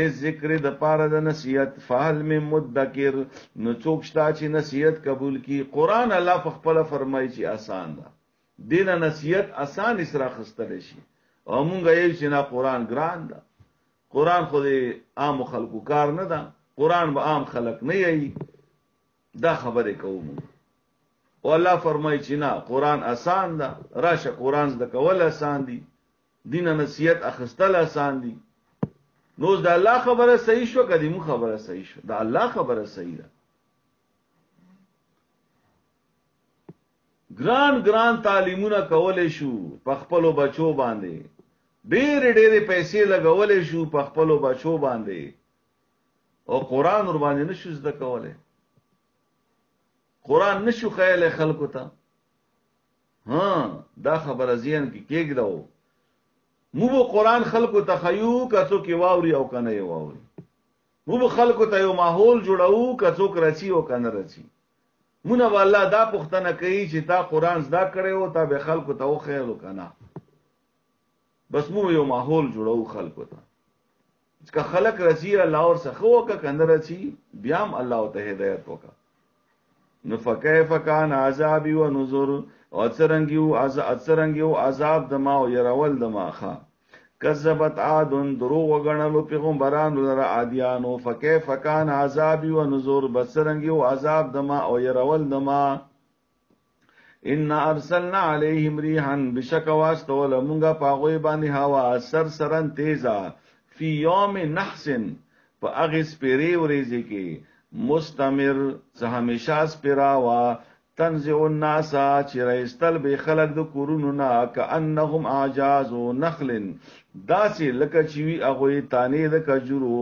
لذکر د پاره د نصیحت فهل من مدکر نو څوک شتا چې نصیحت قبول کی قرآن الله خپل فرمایي چې آسان ده دینه نصیحت آسان اسرا خستل شي او مونږ یې چې نه قرآن ګران ده قرآن خو دې عام خلکو کار نه ده قرآن به عام خلک نه یي دا خبره کوم او الله فرمایي چې نه قرآن آسان ده راشه قرآن زده کول آسان دي دینه نصیحت اخستل آسان دي نو دا الله خبره صحیح شو کدي مو خبره صحیح شو دا الله خبره صحیح ده ګران تعلیمونه کولې شو په خپل بچو باندې ډېر پیسې لګولې شو په خپل بچو باندې او قرآن ور باندې نشو زده کولې قرآن نشو خیال خلکو ته دا خبره زین کې کېږدو مو به قرآن خلکو ته خیو کڅو کې واوري او کنه یې واوري مو به خلکو ته یو ماحول جوړو کڅو کرچی او کنه رچی مونږ والله دا پښتنه کوي چې تا قرآن زده کړو تا به خلکو ته او خیر وکنه بس مو یو ماحول جوړو خلکو ته چې خلک رسی الله اور سخو کا کنده رسی بیام الله ته هدایت وکا نو فکیف کان عذابی و نذر او څرنګیو عذاب دما او يرول دما خا کذبت عاد دروغ وغنلو پیغمبرانو لره عادیانو فکیف کان عذابی و نذر بسرنګیو عذاب دما او يرول دما ان ارسلنا عليهم ريحا بشک واستول مونږه پاغوي باندې هوا سرسرن تیزا فی یوم نحس په هغه سپری ورځی کې مستمر زه همیشه سپراوا تنزع الناس چرایستل به خلق د کورونو نه کانهم اعجاز نخل داسې لکه چوي هغه تانه د کجورو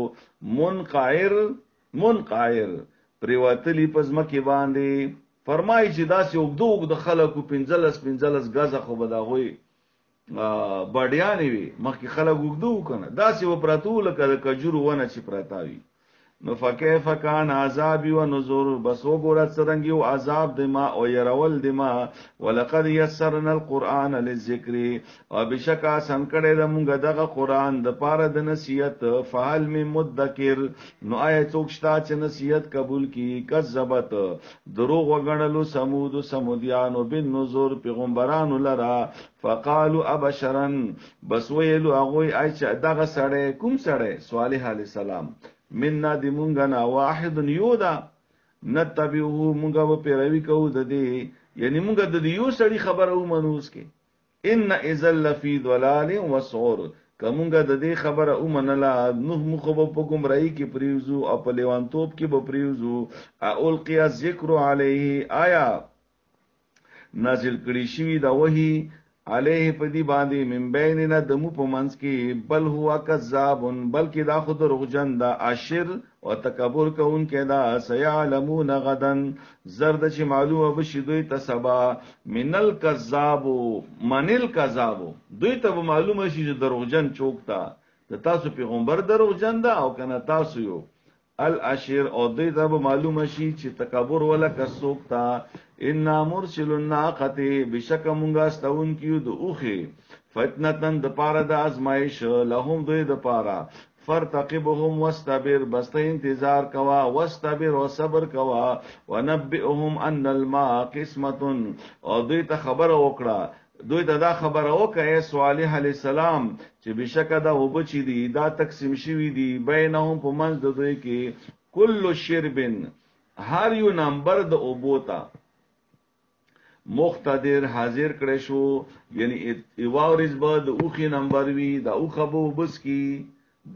منقعر پریواتلی پزمکه باندې فرمایي چې داسې وګدوګ د خلکو 15 غزه خو بداغوي بډیانې وي مخکې خلک وګدو کنه داسې و پراتو لکه د کجورو ونه چې پراتاوي نو فکیف کان عذابی و نذر بس وګورات څنګه عذاب دما او يرول دما ولقد يسرنا القرآن للذکر او بشکا سنکړه د مونږ دغه قرآن د پاره د نصیحت فعل می مدکر نو آیت څوکشتا چې نصیحت قبول کی کذبت دروغ وګڼلو سمودیانو بن نذر پیغمبرانو لرا فقالوا ابشرا بس ویلو هغه ایچ دغه سړی کوم سړی صالح علی السلام مننا دی مونگا نا واحد یودا نتبیوه مونگا و پیروی کو ددی یعنی مونگا ددی یو سڑی خبر او منوس کے ان ازل لفی دولال و سعور که مونگا ددی خبر او منلا نوح مخوب پا گمرائی کی پریوزو اپا لیوانتوب کی با پریوزو اولقی ذکر علیه آیا نازل کریشوی دا وحی علیه پدی باندې من بیننا دمو په منځ کې بل هوا کذاب بلکې دا خود رغجن دا عاشر او تکبر کوونکې دا سيعلمون غدا زرد چې معلومه بشي دوی ته سبا منل کذاب منل کذاب دوی ته معلومه شي چې دروغجن چوکتا د تاسو پیغمبر دروغجن دا او کنه تاسو یو الاشر او دوی ته معلومه شي چې تکبر ولا کسوکتا ان مرسل الناقه بشک مونږه استون کیو د اوخه فتنتن د پاره د ازمایش لهم دوی د پاره فرتقبهم واستبر بس انتظار کوا واستبر او صبر کوا ونبئهم ان الماء قسمه او دوی ته خبر وکړه دوی ته دا خبر وکړه صالح علی السلام چې بشک دا وبچی دي دا تقسیم شوی دي بینهم په منځ د دوی کې کل شربن هر یو نمبر د اوبوتا مقتدر حاضر کړی شو، یعنی ایواورز به د اوخي نمبر وی، د اوخه به وبس کی،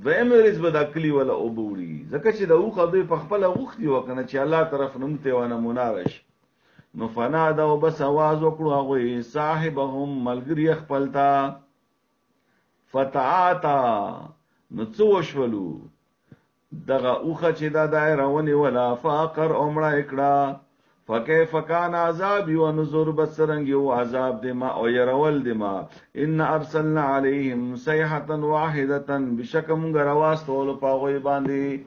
دویم ورځ به د کلی ولا وبوري، ځکه چې د اوخه دوی په خپل غوښتي وکنه چې الله طرف نمته و نمونه راشي. نو فنا دا وبس आवाज وکړو هغه صاحبهم ملګری خپلتا فتعاتا، نو څو شولو دغه اوخه چې دا دایره ونی ولا فاقر عمره اکړه. فكيف كان عذابي ونذر بسرنگ یو عذاب دما او يرول دما. ان ارسلنا عليهم صيحه واحده، بشکم غرواز تول پاغوي باندې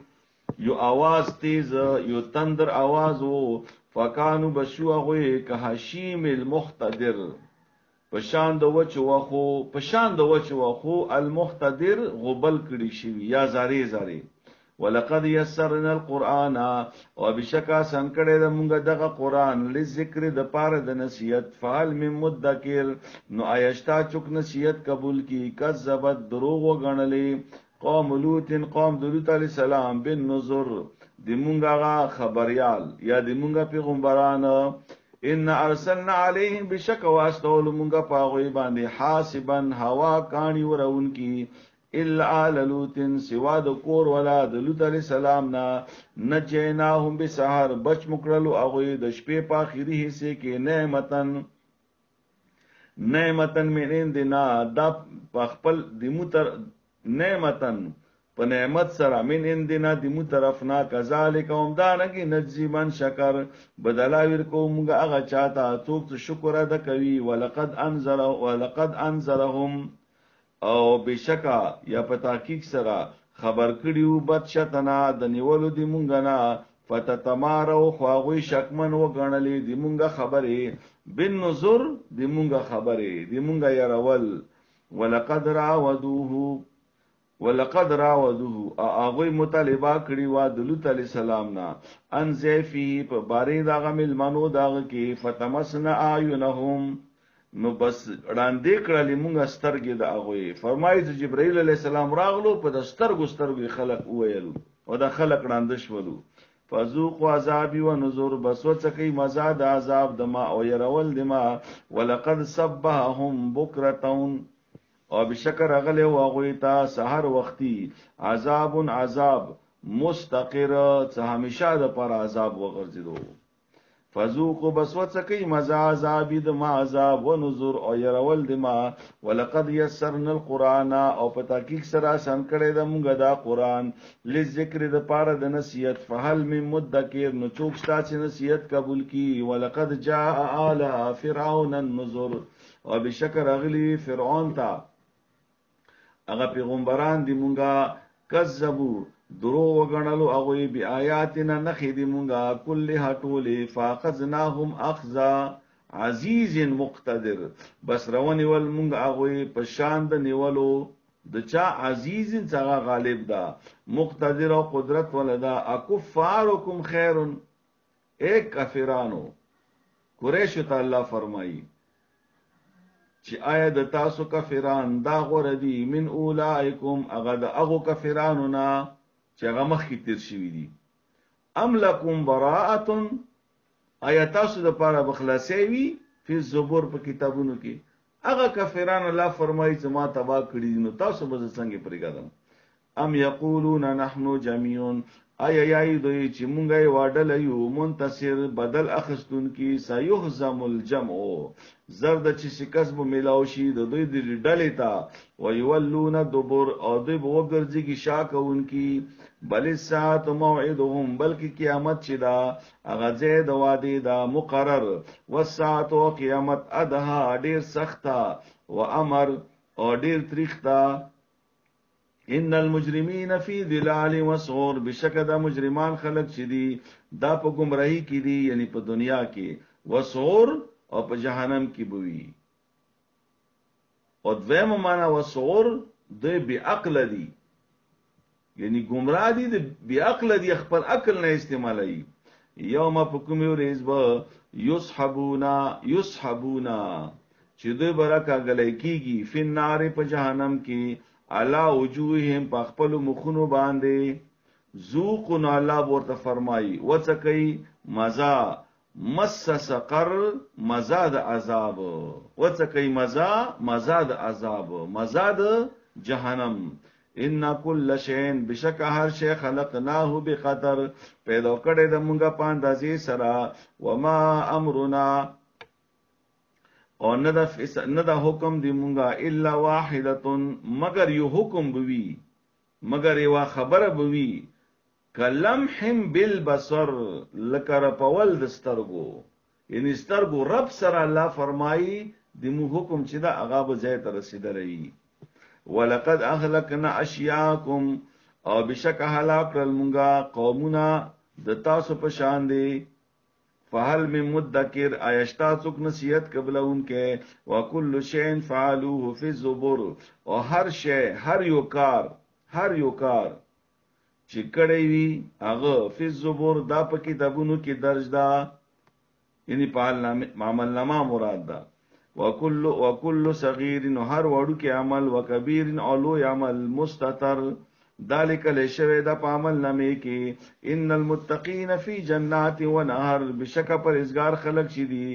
یو आवाज تیز یو تندر आवाज وو. فكانوا بشوغه كهشيم المختدر، پشان د وچو خو المختدر غبل کړي شي یا زاري زاري. ولقد يسرنا القرآن، وبشکا سنکړه د مونږ دغه قرآن لذکر د پاره د نصیحت. فعل من مدکر، نو آیشتا چوک نصیحت قبول کی. کذبت دروغ وغنلې قوم لوط، قوم د لوط علی السلام بن نذر، د مونږه خبريال یا د مونږه پیغمبران. ان ارسلنا عليهم بشک واستول مونږه پاغوي باندې حاسبا هوا کانی ورون کی. الا آل لوط، سوا د کور ولا د لوط علی السلام نا نجیناهم بسحر، بچ مکرلو هغه د شپې په اخري حصے کې نعمتن من عندنا، دا خپل دمو تر نعمتن په نعمت سره من عندنا دمو طرفنا. کذالک هم دانګي نجزی من شکر، بدلا ورکو موږ هغه چاته څوک شکر ادا کوي. ولقد انذرهم، او بشکا یا په تحقیق سره خبر کړیو بدشتنا د نیولو دی مونږه نه. فتتمارو خواغوی شکمن وګڼلې دی مونږه خبره بن نذر، دی مونږه خبره دی مونږه يرول. ولقد راودوه اغوی مطالبه کړی و د لوط علی السلام نه. ان زیفی په بارې داغه ملمنو داغه کې. فتمسنا اعینهم، نو بس وړاندې کړلې مونږ سترګې د هغه. فرمایي چې جبرائیل علی السلام راغلو په د سترګو خلق ویلو او د خلق وړاندې شولو. فذوقوا عذابي ونذر، بس وڅکې مزه د عذاب دما او يرول دما. ولقد صبحهم بكرتون، او بشکر اغله واغوي تا سحر وختي. عذاب مستقر، څه همیشه د پر عذاب وغرزیدو. فذوقوا بس وڅکې مزه عذابي د ما عذاب ونذر او يرول دما. ولقد يسرنا القرآن، او په تحقیق سره آسان کړی د مونږ دا قرآن لذکر د پاره د نصیحت. فهل من مدکر، نو څوک شته چې نصیحت قبول کی. ولقد جاء آل فرعون النذر، او بشکر اغلی فرعون تا هغه پیغمبران دی مونږه کذبوا درو وګڼلو هغه بی آیاتنا نخې دی مونږه کله هټولې. فاخذناهم اخذا عزیز مقتدر، بس رواني ول مونږه هغه په شان د نیولو د چا عزیز څنګه غالب دا مقتدر او قدرت ولدا. اکفارکم خیر، ایک کافرانو قریش ته الله فرمایي چې آیا د تاسو کافران دا غوړه دي من اولائکم، هغه د هغه کافرانو نه چې هغه مخکې تیر شوي دي. ام لکم براءه، آیا تاسو د پاره بخلاصي وي په زبور په کتابونو کې. هغه کافرانو الله فرمایي چې ما تبا کړی نو تاسو به څنګه پرېګادم. ام یقولون نحنو جميعون، آیا یای دوی چې مونږه واډل یو منتصر بدل اخستون کی. سيهزم الجمع، زرد چې شکست به ملاو شي د دوی د ډلې تا. ويولون دبر، او دوی به وګرځي کی شاکون کی. بل ساعت موعدهم، بلکې قیامت چې دا هغه زید وادي دا مقرر. والساعت قیامت ادها ډیر سخته، وامر او ډیر تریخته. ان المجرمین فی ضلال وسعور، بشک دا مجرمان خلق چې دي دا په گمراهی کې دي، یعنی په دنیا کې. وسعور او په جهنم کې بوي. او دویم معنا وسعور دوی بی عقل دي، یعنی گمراه دي د بی عقل دي، خپل عقل نه استعمالوي. یوم پکم ورځ به یسحبونا چې دوی برکا غلې کیږي فی النار په جهنم کې. علا وجوههم په خپل مخونو باندې. ذوقوا، الله ورته فرمایي وڅکئ مزا مس سقر مزاد عذاب وڅکې مزاد عذاب مزاد جهنم ان کل شین بشک هر شی خلقناه بقدر پیدا کړی د مونږه پاندازې سره وما امرنا او نه د حکم دی مونږه الا واحده مگر یو حکم بوي مگر یو خبره بوي کلمح بالبصر لکر پول د سترګو یعنی سترګو رب سره الله فرمایي د مو حکم چې دا هغه به ځای ته رسیدلی ولقد اهلكنا اشياءكم او بشک هلاک المنغا قومنا د تاسو په شان دي فهل من مدکر آیشتا څوک نصیحت قبل انکه وکل شیء فعلوه فی الزبر او هر شی هر یو کار چې کړی وي هغه فی الزبر دا په کتابونو کې درج ده یعنی په عمل نامه مراد ده وکل صغیر هر وړو کې عمل وکبیر اولو عمل مستتر ذالک لشوی دا په عمل نامه کې ان المتقین فی جنات و نهر بشک پرهیزګار خلق شي دي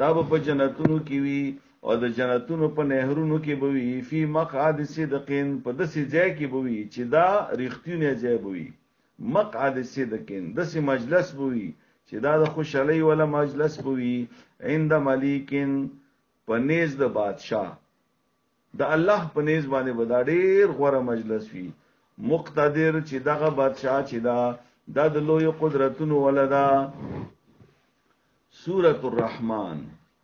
دا په جنتونو کې وي او د جنتونو په نهرونو کې بوي فی مقعد صدقین په داسې ځای کې بوي چې دا ریښتینی ځای بوي مقعد صدقین داسې مجلس بوي چې دا د خوشحالۍ ولا مجلس بوي عند ملیکن پنیز د بادشاہ د الله پنیز باندې ودا ډیر غوړه مجلس وی مقتدر چې دغه بادشاہ چې دا د لوی قدرتونو ولدا سورۃ الرحمن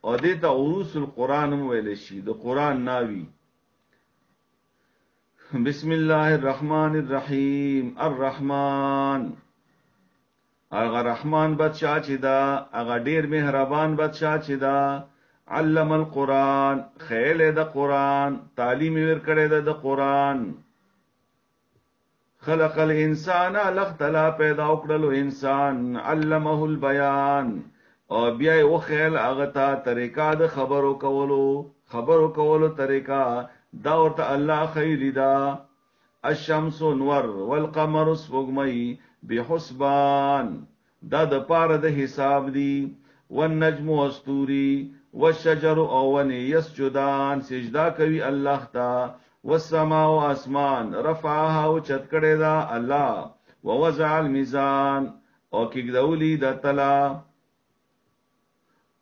او دیتا عروس القرآن ویل شي د قرآن ناوی بسم الله الرحمن الرحیم الرحمن اغه رحمان بادشاہ چې دا اغه ډیر مهربان بادشاہ چې دا علم القرآن خیل د قرآن تعلیم ورکړی د قرآن خلق الانسان لختلا پیدا وکړلو انسان علمه البیان او بیا یو خیل هغه ته طریقہ د خبرو کولو طریقہ دا ورته الله خیری دا الشمس نور والقمر سفغمی بحسبان دا د پاره د حساب دی والنجم واستوری والشجر اون یسجدان سجدا کوي الله تا والسماء اسمان رفعها او چت کړه دا الله ووضع الميزان او کګدولی د تلا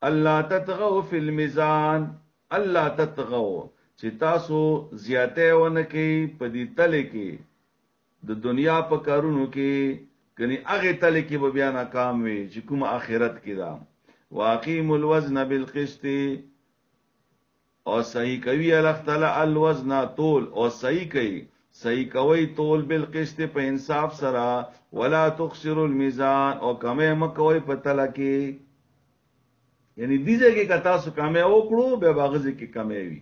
الله تطغوا فی الميزان الله تطغوا چې تاسو زیاته ونه کې په دې تل کې د دنیا په کارونو کې کني هغه تل کې به بیا ناکام وي چې کوم آخرت کې دا واقیم الوزن بالقسط او صحیح کوي الله تعالی الوزن طول او صحیح کوي طول بالقسط په انصاف سره ولا تخسر الميزان او کمه مکوي په تل کې یعنی دیجه کې کتا سو کمه وکړو به باغزه کې کمه وي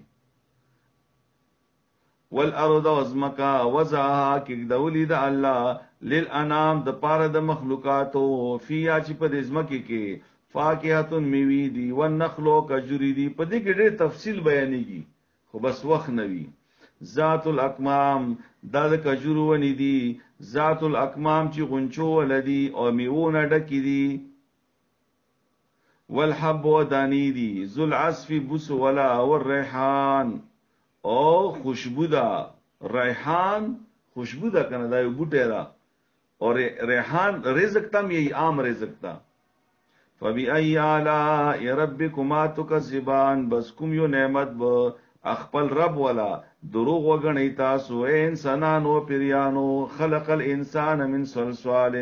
والارض وزمکا وزعها کې دولی د الله للانام د پاره د مخلوقاتو فیا چې په دې ځمکه کې فاکهاتن میوی دی والنخل کجوری دی په دې کې ډېر تفصیل بیانېږي خو بس وخت نوي ذات الاکمام د کجورو ونی دی ذات الاکمام چې غنچو ولدي او میوونه ډکی دی والحب ودانی دی ذل عصف بس ولا والریحان او خوشبو دا ریحان خوشبو دا کنه دا یو بوټی دا اور ریحان رزق تم یہی عام رزق تا فبأي آلاء ربكما تكذبان بس کوم یو نعمت به خپل رب ولا دروغ وغنی تاسو انسانانو پیرانو خلق الانسان من صلصال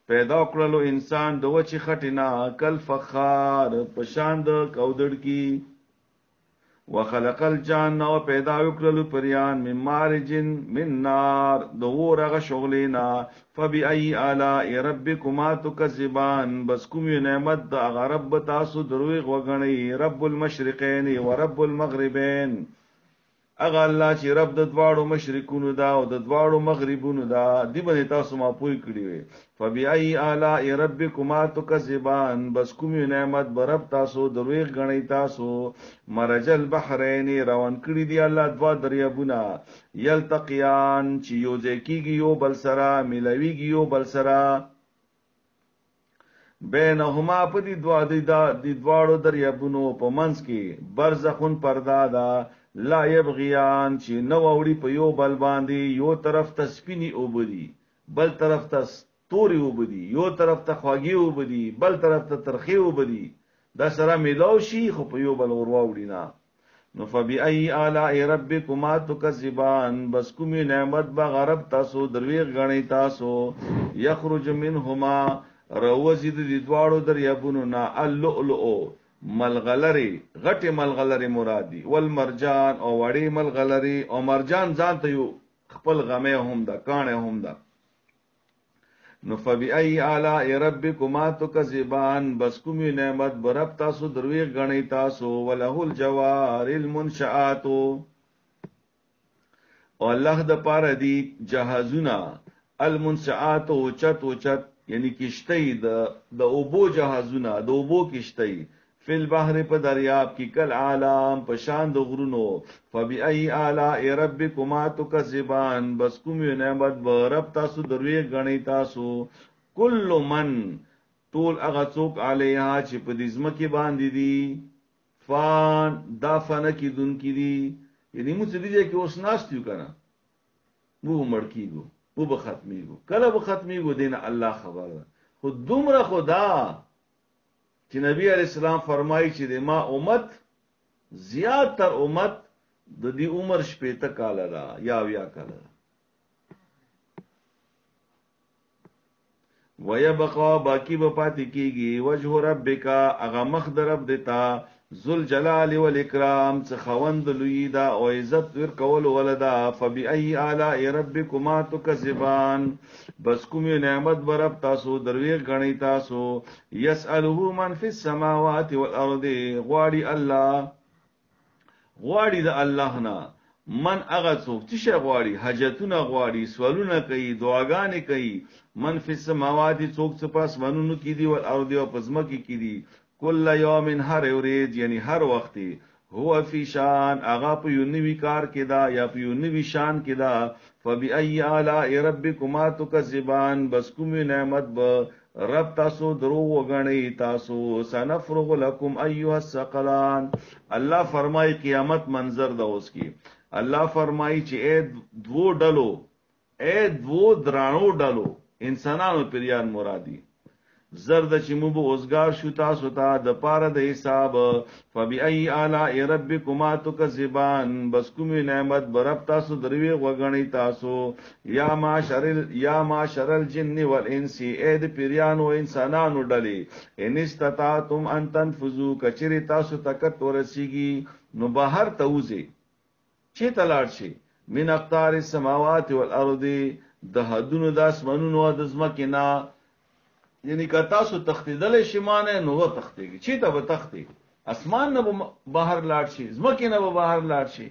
پیدا کړلو انسان د وچی خټینا کل فخار پشاند کودړ کی وخلق الجان او پیدا وکړلو پریان من مارجن من نار دورغه شغلینا فبأي آلاء ربكما تكذبان بس کوم نعمت د رب تاسو دروغ وغنی رب المشرقین و رب المغربین اغه الله چې رب د دواړو مشرقونو دا او د دواړو مغربونو دا دی باندې تاسو ما پوي کړی وي فبأي آلاء ربكما تكذبان بس کوم نعمت برب تاسو دروغ غنی تاسو مرج البحرین روان کړی دی الله دوا دریابونه یلتقیان چې یو ځکیږي یو بل سره ملويږي یو بل سره بینهما په دې دواړو دریابونو په منځ کې برزخون پردا ده لا یبغیان چې نو وړي په یو بل باندې یو طرف ته سپینی اوبدي بل طرف ته توري اوبدي یو طرف ته خواږي اوبدي بل طرف ته ترخی اوبدي دا سره ملاو شي خو په یو بل ور واوړي نه نو فبأي آلاء ربكما تكذبان بس کومي نعمت به غرب تاسو درویغ غنی تاسو یخرج منهما روزید د دواړو دریابونو نا اللؤلؤ ملغلری غټه ملغلری مرادی والمرجان او وړي ملغلری او مرجان ځان ته یو خپل غمه هم دا کانه هم دا نو فبأي آلاء ربكما تكذبان بس کومي نعمت برب تاسو درویغ غنی تاسو وله الجوار المنشآت او الله د پاره دی جهازونه المنشآت او چت یعنی کشتی د اوبو جهازونه د اوبو کشتی فی البحر په دریاب کې کل عالم په شان د غرونو فبأي آلاء ربكما تكذبان بس کوم نعمت به رب تاسو دروي غنی تاسو کل من طول هغه څوک علیها چې په دې ځمکه باندې دي فان دافن کی دن کی دي یعنی موږ دې کې اوس ناستیو کنه وو مړکیګو وو به ختميګو کله به ختميګو دینه الله خبر خو دومره خدا چې نبی علیہ السلام فرمایي چې د ما امت زیات تر امت د دې عمر شپېته کال را یا کال ويبقى باقی به پاتې کیږي وجه ربک اغه مخ درب دیتا ذل جلال والاکرام څخه خوند لوی دا او عزت ور کول ولدا فبأي آلاء ربكما تكذبان بس کوم نعمت برب تاسو درویغ غنی تاسو يسأله من في السماوات والارض غواړي الله غواړي د الله نه من هغه څوک چې غواړي حاجتونه غواړي سوالونه کوي دعاګانې کوي من في السماوات څوک څه پاس منونو کې دي او ارض او پزمکه کې دي کل یوم هر ورځ یعنی هر وخت هو فی شان اغا په یو نوی کار کې دا یا په یو نوی شان کې دا فبأي آلاء ربكما تكذبان بس کوم نعمت به رب تاسو درو وغنی تاسو سنفرغ لكم ايها الثقلان الله فرمای قیامت منظر دا اوس کی الله فرمای چې اے دو درانو ډلو انسانانو پریان مرادی زرد چې مو به اوسګار شو تاسو ته د پاره د حساب فبأي آلاء ربكما تكذبان بس کوم نعمت برب تاسو دروي وغنی تاسو یا معاشر الجن والانس اې د پیرانو انسانانو ډلې ان استطاعتم ان تنفذوا کچری تاسو طاقت ورسیږي نو بهر توزه چې تلاړ شي من اقطار السماوات والارض د حدونو د اسمانونو د زمکه نه یعنی که تاسو تختیدل شمانه نو و تختیږي چې ته به تختی اسمان نه بهر لاړ شي زمکه نه بهر لاړ شي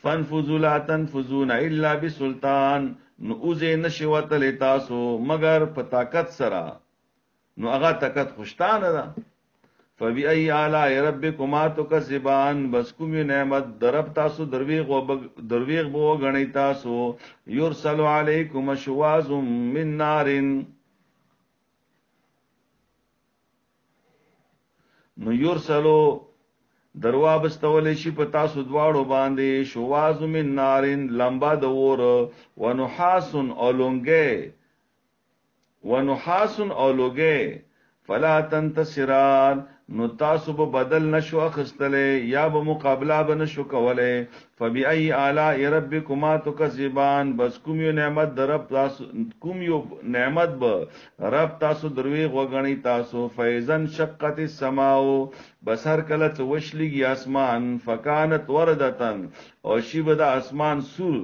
فانفذوا لا تنفذون الا بسلطان نو اوزه نشوتل تاسو مگر په طاقت سره نو هغه طاقت خوشتانه ده فبأي آلاء ربكما تكذبان بس کوم نعمت درب تاسو درویغ بو غنی تاسو يرسل عليكم شواظ من نار نو يرسلو دروا بستول شي په تاسو دواړو باندې شواظ من نار لمبا د ور ونحاس اولوګه فلا تنتصران نو تاسو به بدل نشو اخستله یا به مقابله به نشو کوله فبأي آلاء ربكما تكذبان بس کوم یو نعمت درب تاسو کوم یو نعمت به رب تاسو دروي غوغنی تاسو فیزن شقت السماء بسر کله وشلیږي اسمان فکانت وردتن او شی به د اسمان سور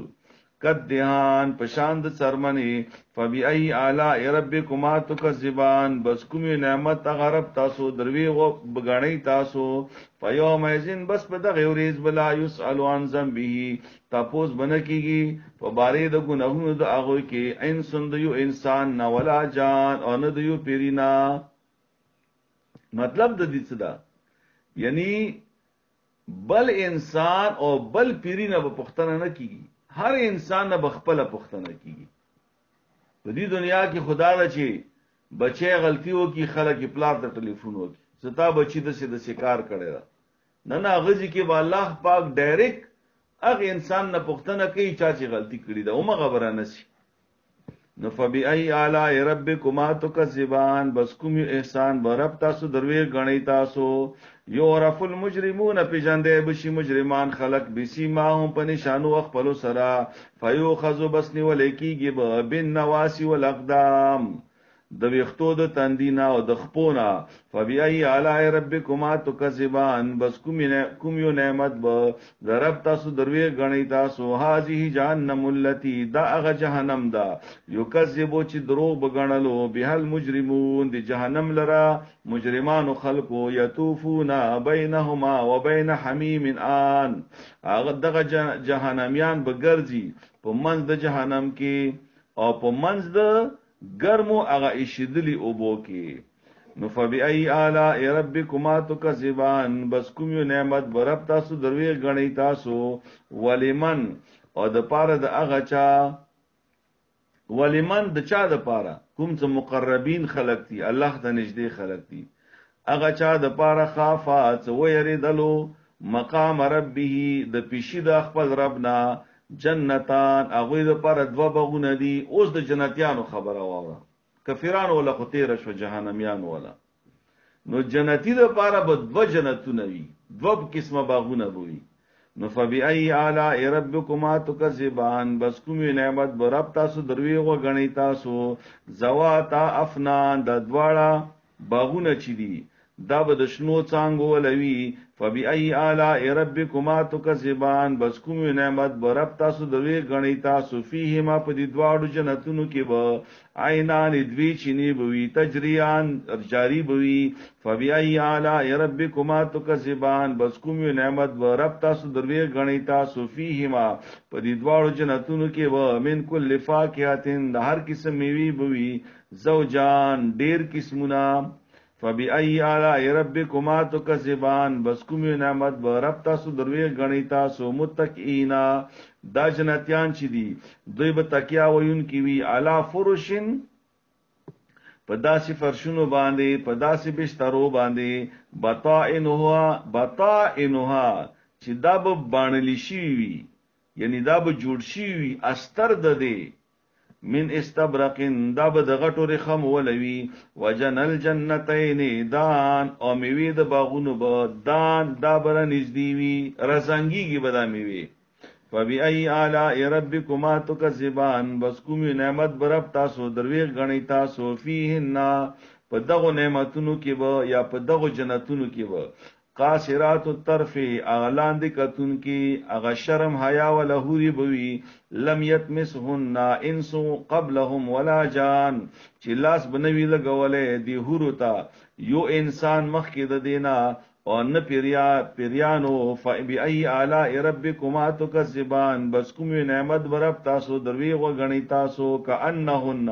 قد دهان پشاند سرمنی فبأي آلاء ربكما تكذبان بس کوم نعمت غرب تاسو دروي غو بغړی تاسو فيوم اذن بس په دغه ورځ بلا يسأل عن ذنبه تاسو بنکیږي په باره د ګناهونو د هغه کې انسان د یو انسان نه ولا جان او نه د یو پیرینا مطلب د دې څه ده یعنی بل انسان او بل پیرینا په پښتنه نه کیږي هر انسان نه بخپله پښتنه کیږي په دې دنیا کې خدا دا چې بچي غلطي وکي خلک پلار ته ټلیفون وکي ستا بچی د کار کړی دا نه غزي کې به الله پاک ډایرکټ هغه انسان نه پوښتنه کوي چې غلطي کړې ده او ما خبره نسی نو فبأي آلاء ربكما تكذبان بس کوم احسان برب تاسو دروي غنی تاسو يعرف المجرمون پجندې بشي مجرمان خلق بسیماهم په نشانو خپل سرا فيؤخذ بسني ولکیږي بالنواسی والاقدام د ویختو د تندینا او د خپونا فبأي آلاء ربكما تكذبان بس کوم یو نعمت به ضرب تاسو دروي غنی تاسو هذه جهنم التي دا هغه جهنم دا یکذبو چې دروغ بغنلو به المجرمون د جهنم لرا مجرمان خلقو یطوفون بینهما وبین حمیم آن هغه دغه جهنميان بغرزي په منځ د جهنم کې او په منځ د گرمو اغا اشدلی اوبو کی نو فبأي آلاء ربكما تكذبان بس کوم یو نعمت برب تاسو دروي غنی تاسو ولمن او د پاره د اغا چا ولمن د چا د پاره کوم څه مقربین خلق دي الله ته نږدې خلق دي اغا چا د پاره خافات ويریدلو مقام ربه د پیشي د خپل ربنا جنتان اغوی د پر دوا بغونه دي اوس د جنتیانو خبره واوره کفرانو ولا خطیر شو جهنميان ولا نو جنتی د پر به دوا جنتونه وي دوا قسمه باغونه وي نو فبأي آلاء ربكما تكذبان بس کوم نعمت برب تاسو دروي غو غنی تاسو زواتا افنان د دواړه باغونه چي دي دا به د شنو څنګه ولوي فبأي آلاء ربكما تكذبان بس کوم نعمت برب تاسو دوی غنی تاسو فيهما په دې دواړو جنتونو کې به عینان دوی چینی بوي تجریان جاری بوي فبأي آلاء ربكما تكذبان بس کوم نعمت برب تاسو دوی غنی تاسو فيهما په دې دواړو جنتونو کې به من کل فاکهاتن د هر قسم میوه بوي زوجان ډیر قسمونه فبأي آلاء ربكما تكذبان بس کوم نعمت برب تاسو دروي غنی تاسو متقینا دا جنتیان چي دي دوی به تکیا وین کی وی الا فرشن پداسي فرشونو باندې پداسي بسترو باندې بطائنها چې دا به باندې شي وي یعنی دا به جوړ شي وي استر د دې من استبرقن دا به د غټو رخم ولوي وجنل جنتین دان او میوي د باغونو به دان دا بر نږدې وي رزنګيږي به دا میوي فبأي آلاء ربكما تكذبان بس کوم نعمت برب تاسو دروي غنی تاسو فيهن په دغه نعمتونو کې به یا په دغه جنتونو کې به قاصرات الطرف اعلان د کتون کې اغه شرم حیا ولا حوري بوي لم يتمسهن انس قبلهم ولا جان چې لاس بنوي لګولې دی حورو تا یو انسان مخ کې د دینا او نه پیریانو فبأي آلاء ربكما تكذبان بس کوم نعمت برب تاسو دروي غو غني تاسو کأنهن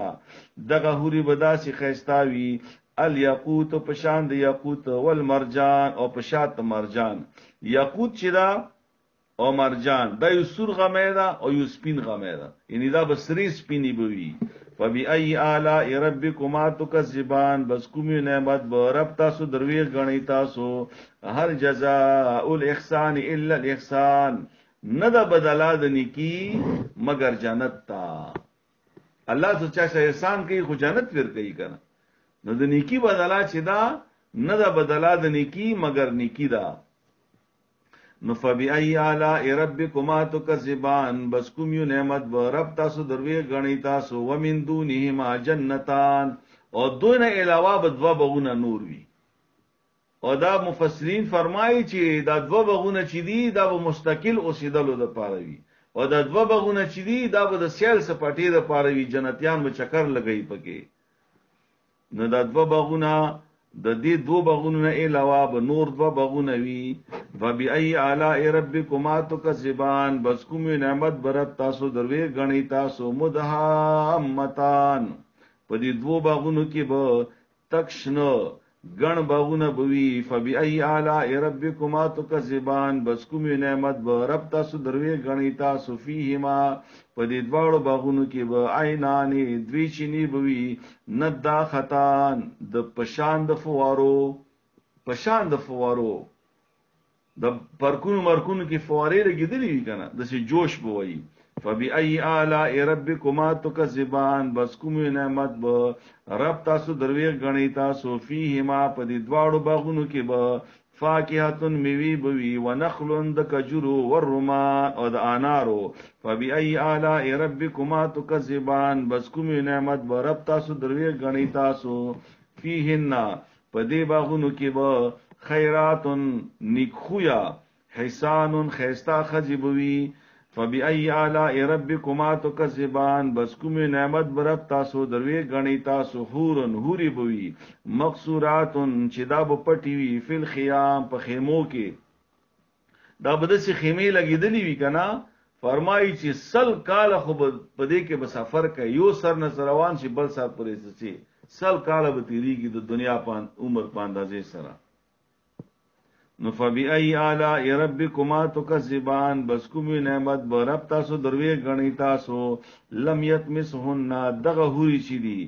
دغه حوري بداسي خيستاوي الیاقوت پشان د یاقوت والمرجان او پشات مرجان یاقوت چې دا او مرجان دا یو سور غمه دا او یو سپین غمه دا یعنی دا بسری سپینی بوي فبأي آلاء ربكما تكذبان بس کوم نعمت برب تاسو دروي غنی تاسو هر جزاء الاحسان الا الاحسان نه د بدلا د نیکی مگر جنت تا الله تو چا احسان کوي خو جنت ور کوي کنه نو د نیکی بدلا چې دا نه دا بدلا د نیکی مگر نیکی دا نو فبأي آلاء ربكما تكذبان بس کوم یو نعمت برب تاسو دروي غنی تاسو ومن دونهما جنتان او دونه علاوه بدوا بغونه نور وی او دا مفسرین فرمایي چې دا دوا بغونه چې دي دا به مستقل اوسېدلو د پاره وي او دا دوا بغونه چې دي دا به د سیل سپاټي د پاره وي جنتیان به چکر لګي پکې نو دا دوا باغونه د دې دو باغونو نه علاوه به نور دوا باغونه وي فبأي آلاء ربكما تكذبان بس کوم نعمت برب تاسو دروي غنی تاسو مدهامتان په دې دو باغونو کې به تکشنو گن باغونه بوي فبأي آلاء ربكما تكذبان بس کومه نعمت به رب تاسو دروي غني تاسو فيهما په دې دواړو باغونو کې به عینان دوی چینی بوي ندا خطان د پشان د فوارو د پرکونو مرکونو کې فوارې لګېدلې وي کنه د سي جوش بوي فبأي آلاء ربكما تكذبان بس کومه نعمت به رب تاسو دروي غني تاسو فيهما په دې دواړو باغونو کې به فاکهه میوي بوي ونخل د کجرو والرمان او د انارو فبأي آلاء ربكما تكذبان بس کومه نعمت به رب تاسو دروي غني تاسو فيهن په دې باغونو کې به خیرات نیکخویا حسان خيستا خجبوي فبأي آلاء ربكما تكذبان بس کومه نعمت برب تاسو دروي غني تاسو حورن حوري بوي مقصورات چې دا په پټي وي فل خيام په خیمو کې دا بدسي خیمه لګیدلی وی کنه فرمایي چې سل کال خو په دې کې به سفر کوي یو سر نه روان شي بل سر پرې شي سل کال به تیریږي د دنیا په عمر په اندازې سره نو فبأي آلاء ربكما تكذبان بس کومه نعمت به رب تاسو دروي غني تاسو لم يتمسهن دغه هوري چي دي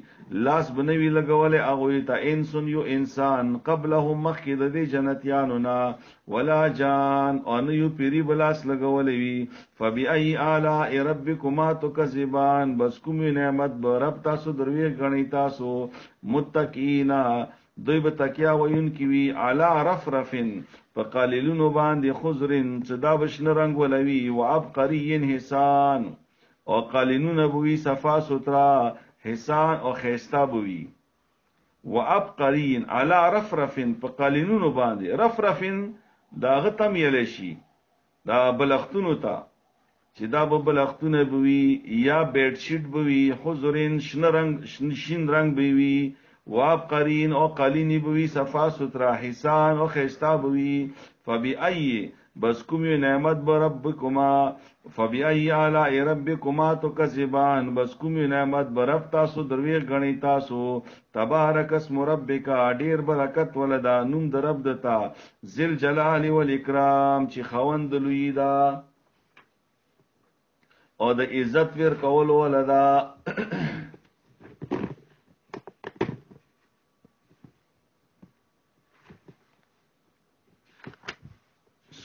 لاس بنوي لګولې هغه ته انسان یو انسان قبلهم مخکد دي جنتيانو نا ولا جان ان یو پیری بلاس لګولې وي فبأي آلاء ربكما تكذبان بس کومه نعمت به رب تاسو دروي غني تاسو متقینا دوی به تکیا وین کی وی علی رفرفن فقاللون باندې خضرن صدا بشن رنگ ولوی و عبقرین حسان او قاللون بوی صفا سترا حسان او خيستا بوی و عبقرین علی رفرفن فقاللون باندې رفرفن دا غتم یلشی دا بلختونو تا چې دا بلختونه بوی یا بیڈ شیټ بوی خضرن شین رنگ بوی واب قرین او قلینی بوی صفا سترا حسان او خیستا بوی فبأي بس کومه نعمت بربکما فبأي آلاء ربكما تكذبان بس کومه نعمت برب تاسو دروي غني تاسو تبارک اسم ربک ډیر برکت ولدا نوم درب دتا ذل جلال والاکرام چې خوند لوی دا او د عزت ور کول ولدا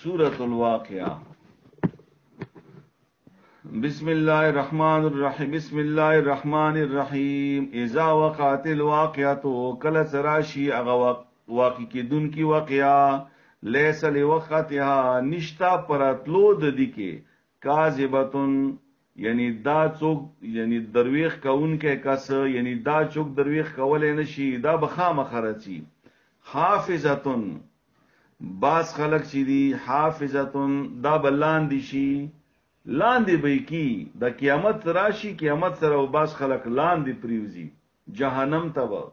سورة الواقعہ بسم اللہ الرحمن الرحیم بسم اللہ الرحمن الرحیم اذا وقعت الواقعۃ کل سراشی اغا واقع کی دن کی واقعہ لیس لوقتها نشتا پراتلو د دکی کاذبتن یعنی دا چوک یعنی درویخ کون کے کس یعنی دا چوک درویخ کولے نشی دا بخام خرچی حافظتن باس خلق چی دی حافظتن دا بلان دی شی لان دی بی کی دا قیامت راشی قیامت سر و باس خلق لان دی پریوزی جہنم تبا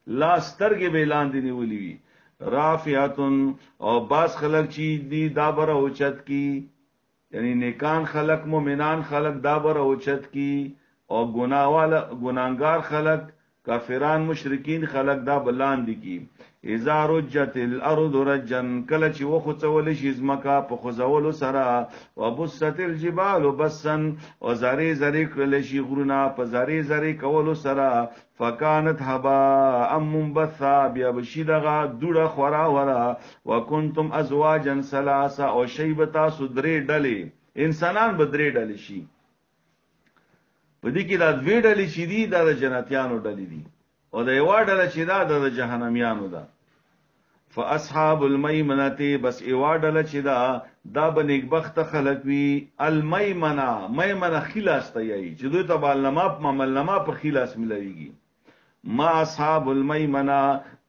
لا سترگ بی لان دی نیولی وی رافعتن او باس خلق چی دی دا برا اوچت کی یعنی نیکان خلق مومنان خلق دا برا اوچت کی او گناہگار خلق کافران مشرکین خلق دا بلان دی کی اذا رجت الارض رجا کله چې وخڅول شي زمکا په خزولو سره وبست الجبال بسا او زری زری کړل شي غرونه په زری زری کولو سره فكانت هباء منبثا بیا بشیدغه دوړه خورا ورا وکنتم ازواجا ثلاثه او شیبتا سدری ډلې انسانان بدري ډلې شي په دې کې دا دوی ډلې شي دي د جنتیانو ډلې دي او د یو ډله چې دا د جهنميانو ده فاصحاب المیمنه بس یو ډله چې دا بنیک بخت خلق وی المیمنه خلاص ته یی چې دوی ته بالنما په عملنما په خلاص ملويږي ما اصحاب المیمنه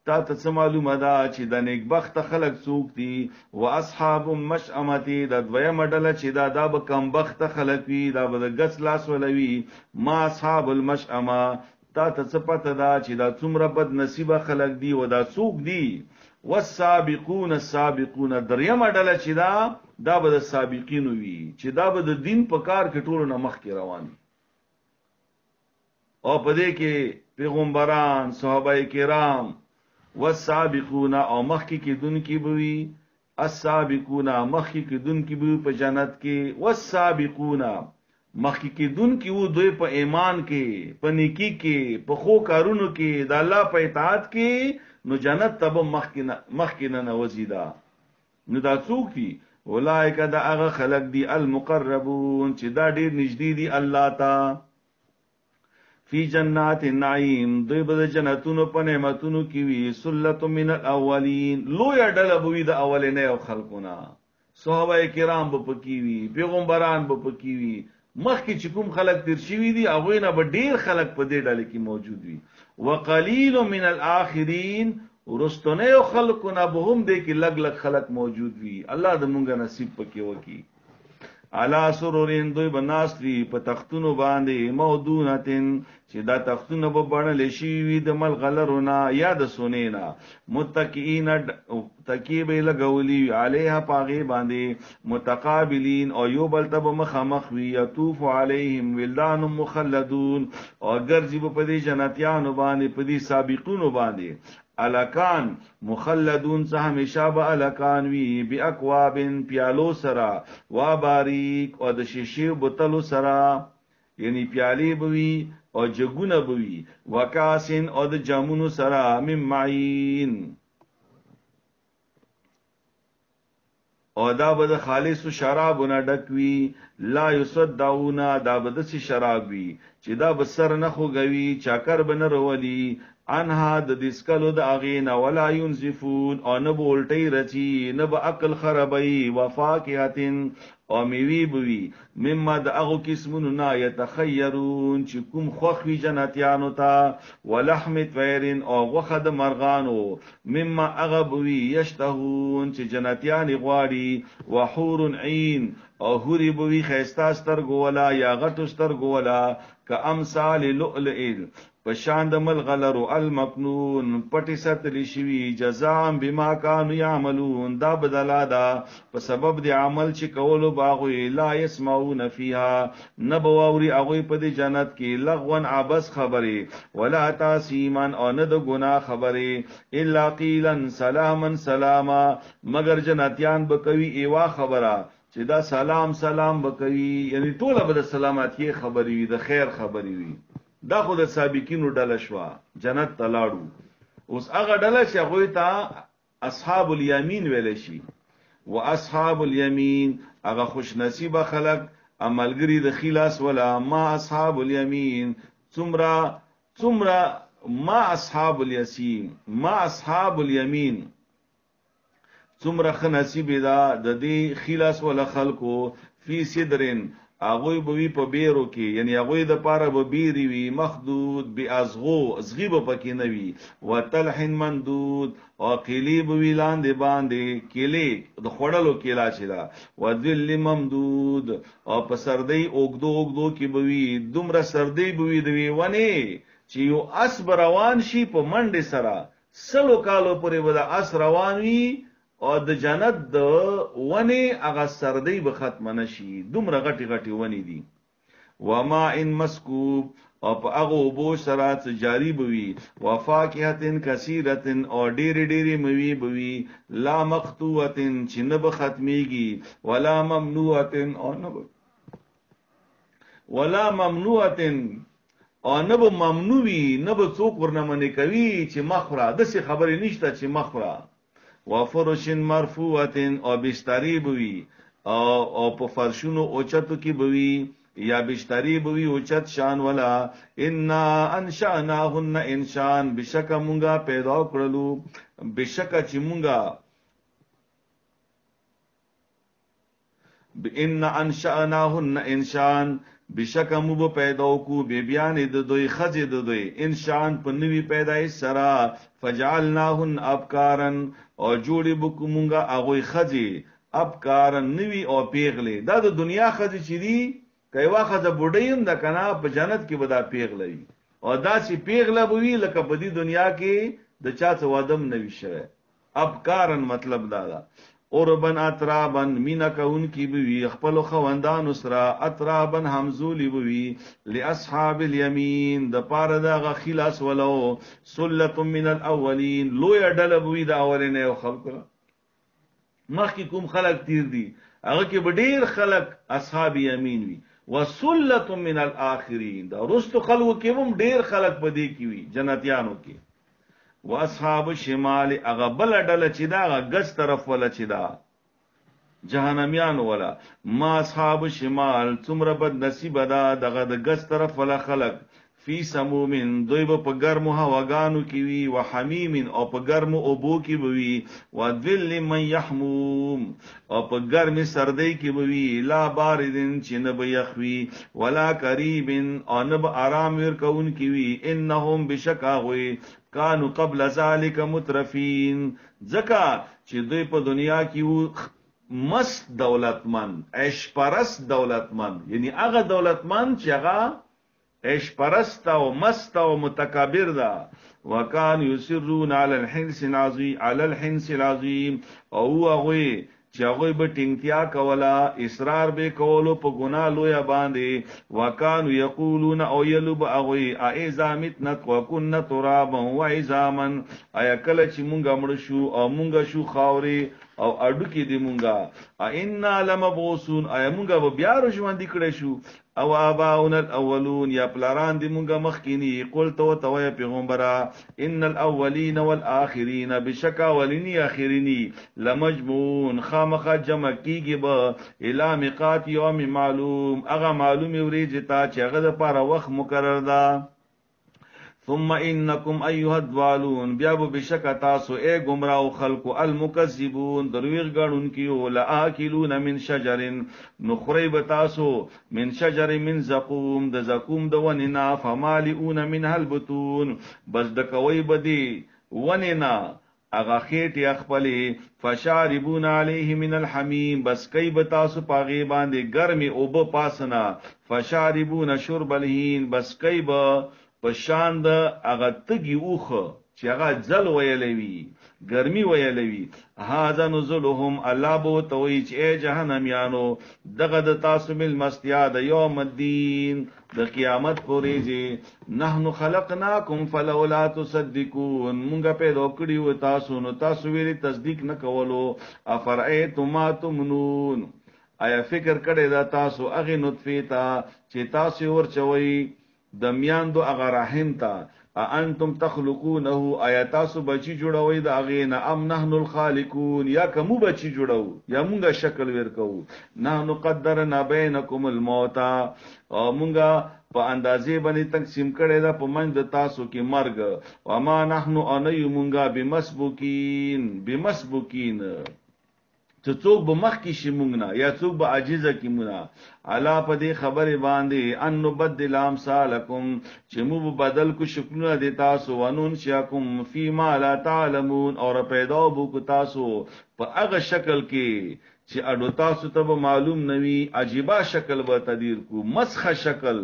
تا ته معلومه ده چې د نیک بخت خلق څوک دي او اصحاب المشأمه د دویم ډله چې دا به کم بخت خلق وی دا به د غس لاس ولوي ما اصحاب المشأمه تا ته پته دا چې دا څومره بد نصیبه خلق دی او دا څوک دی والسابقون السابقون دریم ډله چې دا به د سابقین وي چې دا به د دین په کار کې ټولو نه مخ کې روان او په دې کې پیغمبران صحابه کرام والسابقون او مخکی کیدونکي بوي السابقون مخکی کیدونکي بوي په جنت کې والسابقون مخکی کیدونکي وو دوی په ایمان کې په نیکی کې په خو کارونو کې د الله په اطاعت کې نو جنت ته مخکی نه وزیدا نو دا څوک دي اولئک دا هغه خلق دي المقربون چې دا ډیر نږدې دي الله ته فی جنات النعیم دوی به جنتونو په نعمتونو کې وي سلۃ من الاولین لوی ډله بوي د اولینې او خلقونه صحابه کرام به پکې وي پیغمبران به پکې وي مخکې چې کوم خلق تیر شوي دي هغه نه به ډیر خلق په دې ډله کې موجود وي وقلیل من الاخرین ورستونه خلقونه به هم دې کې لګ لګ خلق موجود وي الله دې مونږه نصیب پکې وکي علا سرورین دوی بناستوی په تختونو باندې مودونتن چې دا تختونه به بڼل شي وي د ملغلرونه یا د سونینا متکئین تکیه به لګولی علیها پاغي باندې متقابلین او یو بل ته مخامخ وي یطوف علیهم ولدان مخلدون او ګرځي په دې جنتیانو باندې په دې سابقونو باندې الکان مخلدون څه همیشه به الکان وی بی اکوابن پیالو سرا و باریک او د شیشې بوتلو سرا یعنی پیالی بوي او جګونه بوي وکاسن او د جامونو سرا مم معین او دا به خالص شرابونه ډکوي لا یصدعون دا به د شراب وي چې دا بسر نه خوګوي چاکر بن رولي انها د دسکلو د اغین ولا ينزفون او نه بولټي رچی نه به عقل خرابي وفاکهتن او میوي بوي مما د اغو قسمونو نه يتخيرون چې کوم خوخي جنتیانو ته ولحم طيرن او غوخه د مرغانو مما اغبوي يشتهون چې جنتیان غواړي وحور عين او هوري بوي خيستا سترګو ولا یا غټو سترګو ولا كامثال لؤلؤ پشان د ملغلرو المکنون پټی ستلی شوی جزاء بما كانوا يعملون دا بدلا دا په سبب د عمل چې کولو باغوي لا يسمعون فيها نبووري اغوي په دې جنت کې لغون عبس خبري ولا تاسيما او نه د ګناه خبري الا قيلا سلاما سلاما مگر جنتیان بکوي ایوا خبره چې دا سلام سلام بکوي یعنی ټول به د سلامتی خبري وي د خیر خبري وي دا خو د سابقینو ډله شوا جنت تلاړو اوس هغه ډله چې هغه ته اصحاب الیمین ویل شي واصحاب الیمین هغه خوش نصیب خلق عملګری د خلاص ولا ما اصحاب الیمین څومره ما اصحاب الیسیم ما اصحاب الیمین څومره خ نصیب دا د دې خلاص ولا خلقو فی صدرن اغوی بوی په بیرو کې یعنی اغوی د پاره به بیری وی مخدود بی ازغو ازغیب پکې نه وی وتلح مندود او قلی بوی لاندې باندې کلی د خړلو کلا چلا وذل ممدود او په سردی اوګدو کې بوی دومره سردی بوی دی ونی چې یو اس روان شي په منډه سره سلو کالو پورې ودا اس روان وی او د جنت د ونی هغه سردی به ختم نشي دومره غټي غټي ونی دي وما ان مسکوب او په هغه بو شرات جاری بوي وفاکهتن کثیرتن او ډېری ډېری موي بوي لا مقطوعتن چې نه به ختميږي ولا ممنوعتن او نه ولا ممنوعتن او نه به ممنوعي نه به څوک ورنمنه کوي چې مخره د څه خبرې نشته چې مخره وفرش مرفوعه او بستری بوي او په فرشونو اوچتو کې بوي یا بستری بوي اوچت شان ولا ان انشاناهن انشان بشک مونږه پیدا کړلو بشک چې مونږه ان انشاناهن انشان بشک مو پیدا کو بی بیان د دوی خزه د دوی انشان په نوی پیدایش سرا فجعلناهن ابکارن او جوړي بکومږه هغه خزه ابکارن نوی او پیغلې دا د دنیا خزه چي دي کایوا خزه بډایم د کنا په جنت کې ودا پیغلې او دا چې پیغله بوي لکه په دې دنیا کې د چا څه وادم نوي شوه ابکارن مطلب دا اوربن اترابن مینا کون کی بوی خپل خوندان سرا اترابن همزولی بوی لاصحاب الیمین د پاره دا غخلاص ولو سلۃ من الاولین لو یډل بوی دا اولنه خلق مخکی کوم خلق تیر دی هغه کې ډیر خلق اصحاب یمین وی وسلۃ من الاخرین دا رست خلق کې هم ډیر خلق بدی کی وی جنتیانو کې واصحاب الشمال اغبل ډله چې دا غس طرف ولا چې دا جهنميان ولا ما اصحاب الشمال څومره بد نصیب ده دغه د غس طرف ولا خلق فی سمومن دوی په ګرمو هواګانو کې وی وحمیم او په ګرمو اوبو کې وی وذل من يحموم او په ګرمي سردی کې وی لا باردن چې نه بيخوي ولا قریب او نه آرام ور کون کې وی انهم بشکاوي کانو قبل ذالک مترفین زکا چې دوی په دنیا کې وو مست دولتمند عیش پرست دولتمند یعنی هغه دولتمند چې هغه عیش پرست او مست او متکبر ده وکان یسرون علی الحنس العظیم او هغه چې هغه به ټینګتیا کولا اصرار به کولو په ګناه لوی باندې وکانو یقولون او یلب هغه ایزامت نت وکن تراب و ایزامن ایا کله چې مونږه مړ شو او مونږه شو خاوري او اډو کې دی مونږه ان لمبعوثون ایا مونږه بیا ژوند کړی شو او اباون الاولون یا پلاران دی مونږه مخکینی قلت او توي پیغمبره ان الاولین والآخرین بشکا ولینی اخرینی لمجمون خامخ جمع کیږي به الی میقات یوم معلوم هغه معلوم وریځ تا چې هغه د پاره وخت مقرر ده ثم انکم ایها الضالون بیا به بشک تاسو اے گمراه خلق المکذبون درویغ غړون کیو لاکلون من شجر نخریب تاسو من شجر من زقوم د زقوم د وننا فمالئون منها البطون بس د کوي بدی وننا اغا خیټ خپلې فشاربون علیه من الحمیم بس کای بتاسو پاغي باندې ګرمي او به پاسنا فشاربون شرب الهین بس کای به پشاند اغا تگی اوخه چې هغه ځل ویلوي ګرمي ویلوي هاذا نزلهم الله بو توي چې جهنميانو دغه د تاسو مل مستیا د یوم الدین د قیامت پورې چې نحنو خلقناکم فلولا تصدقون مونږه پیدا کړی و تاسو نو تاسو ویلي تصدیق نه کولو افرایتم ما تمنون آیا فکر کړی دا تاسو هغه نطفه تا چې تاسو ورچوي د میاندو هغه رحم ته انتم تخلقونه آیاتاسو بچی جوړوي د هغه نه ام نحن الخالقون یا کوم بچی جوړو یا مونږه شکل ورکو نحن قدرنا بینکم الموت او مونږه په اندازې باندې تقسیم کړي دا په منځ د تاسو کې مرګ او ما نحن اني مونږه بمسبوکین چې څوک به مخ کې شي مونږ نه یا څوک به عاجزه کې مونږه الا په دې خبره باندې ان نبدل امثالکم چې مو بدل کو شکلونه د تاسو ونون شاکم فيما لا تعلمون اور پیدا بو کو تاسو په هغه شکل کې چې اډو تاسو ته معلوم نوي عجيبه شکل به تدیر کو مسخه شکل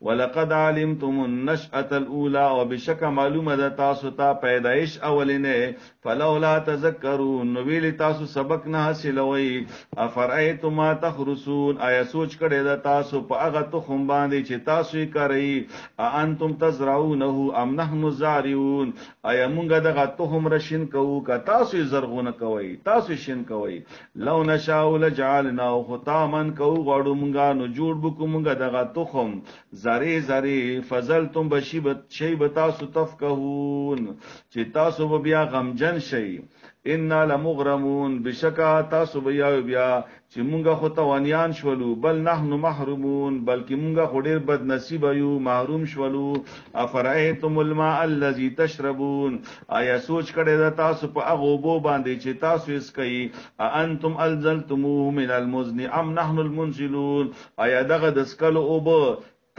ولقد علمتم النشأة الاولى وبشك معلومه ده تاسو ته پیدائش اولنه فلولا تذكرون نو ویل تاسو سبق نه حاصلوي افرایتم ما تخرسون آیا سوچ کړی ده تاسو په هغه تخم باندې چې تاسو یې کوي انتم تزرعونه ام نحن الزارعون آیا مونږ دغه تخم رشین کوو که تاسو یې زرغونه کوي تاسو شین کوي لو نشاء لجعلنا ختاما کو غړو مونږه نو جوړ بکو مونږه دغه تخم زری فضلتم بشیبت شی بتاسو تفکهون چې تاسو بیا غمجن شي ان لمغرمون بشکا تاسو بیا چې مونږه خو توانیان شولو بل نحن محرومون بلکې مونږه خو ډیر بد نصیب یو محروم شولو افرایتم الماء الذي تشربون آیا سوچ کړی دا تاسو په هغه بو باندې چې تاسو یې سکي انتم الزلتموه من المزن ام نحن المنزلون آیا دغه د سکلو او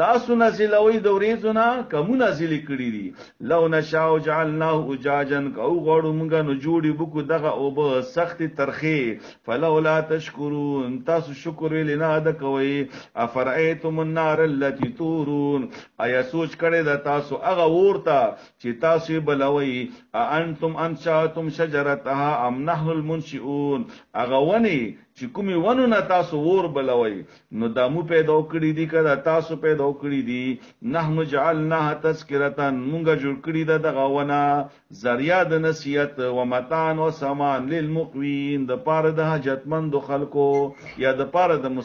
تاسو نازلوي د ورېځو نه کمو نازل کړي دي لو نشاء جعلناه اجاجا کو غړو مونږه نو جوړي بکو دغه او به سخت ترخی فلولا تشکرون تاسو شکر لنا د کوي افرایتم النار التي تورون آیا سوچ کړي د تاسو هغه ورته چې تاسو بلوي انتم انشاتم شجرتها ام نحن المنشئون هغه ونی چې کومي ونو نه تاسو ور بلوي نو دمو پیدا کړی دي کړه تاسو پیدا کړی دي نحن جعلناها تذکرة مونږه جوړ کړی ده دغه ونه ذریعہ د نصیحت و متان و سامان للمقوین د پاره د حاجتمند خلکو یا د پاره د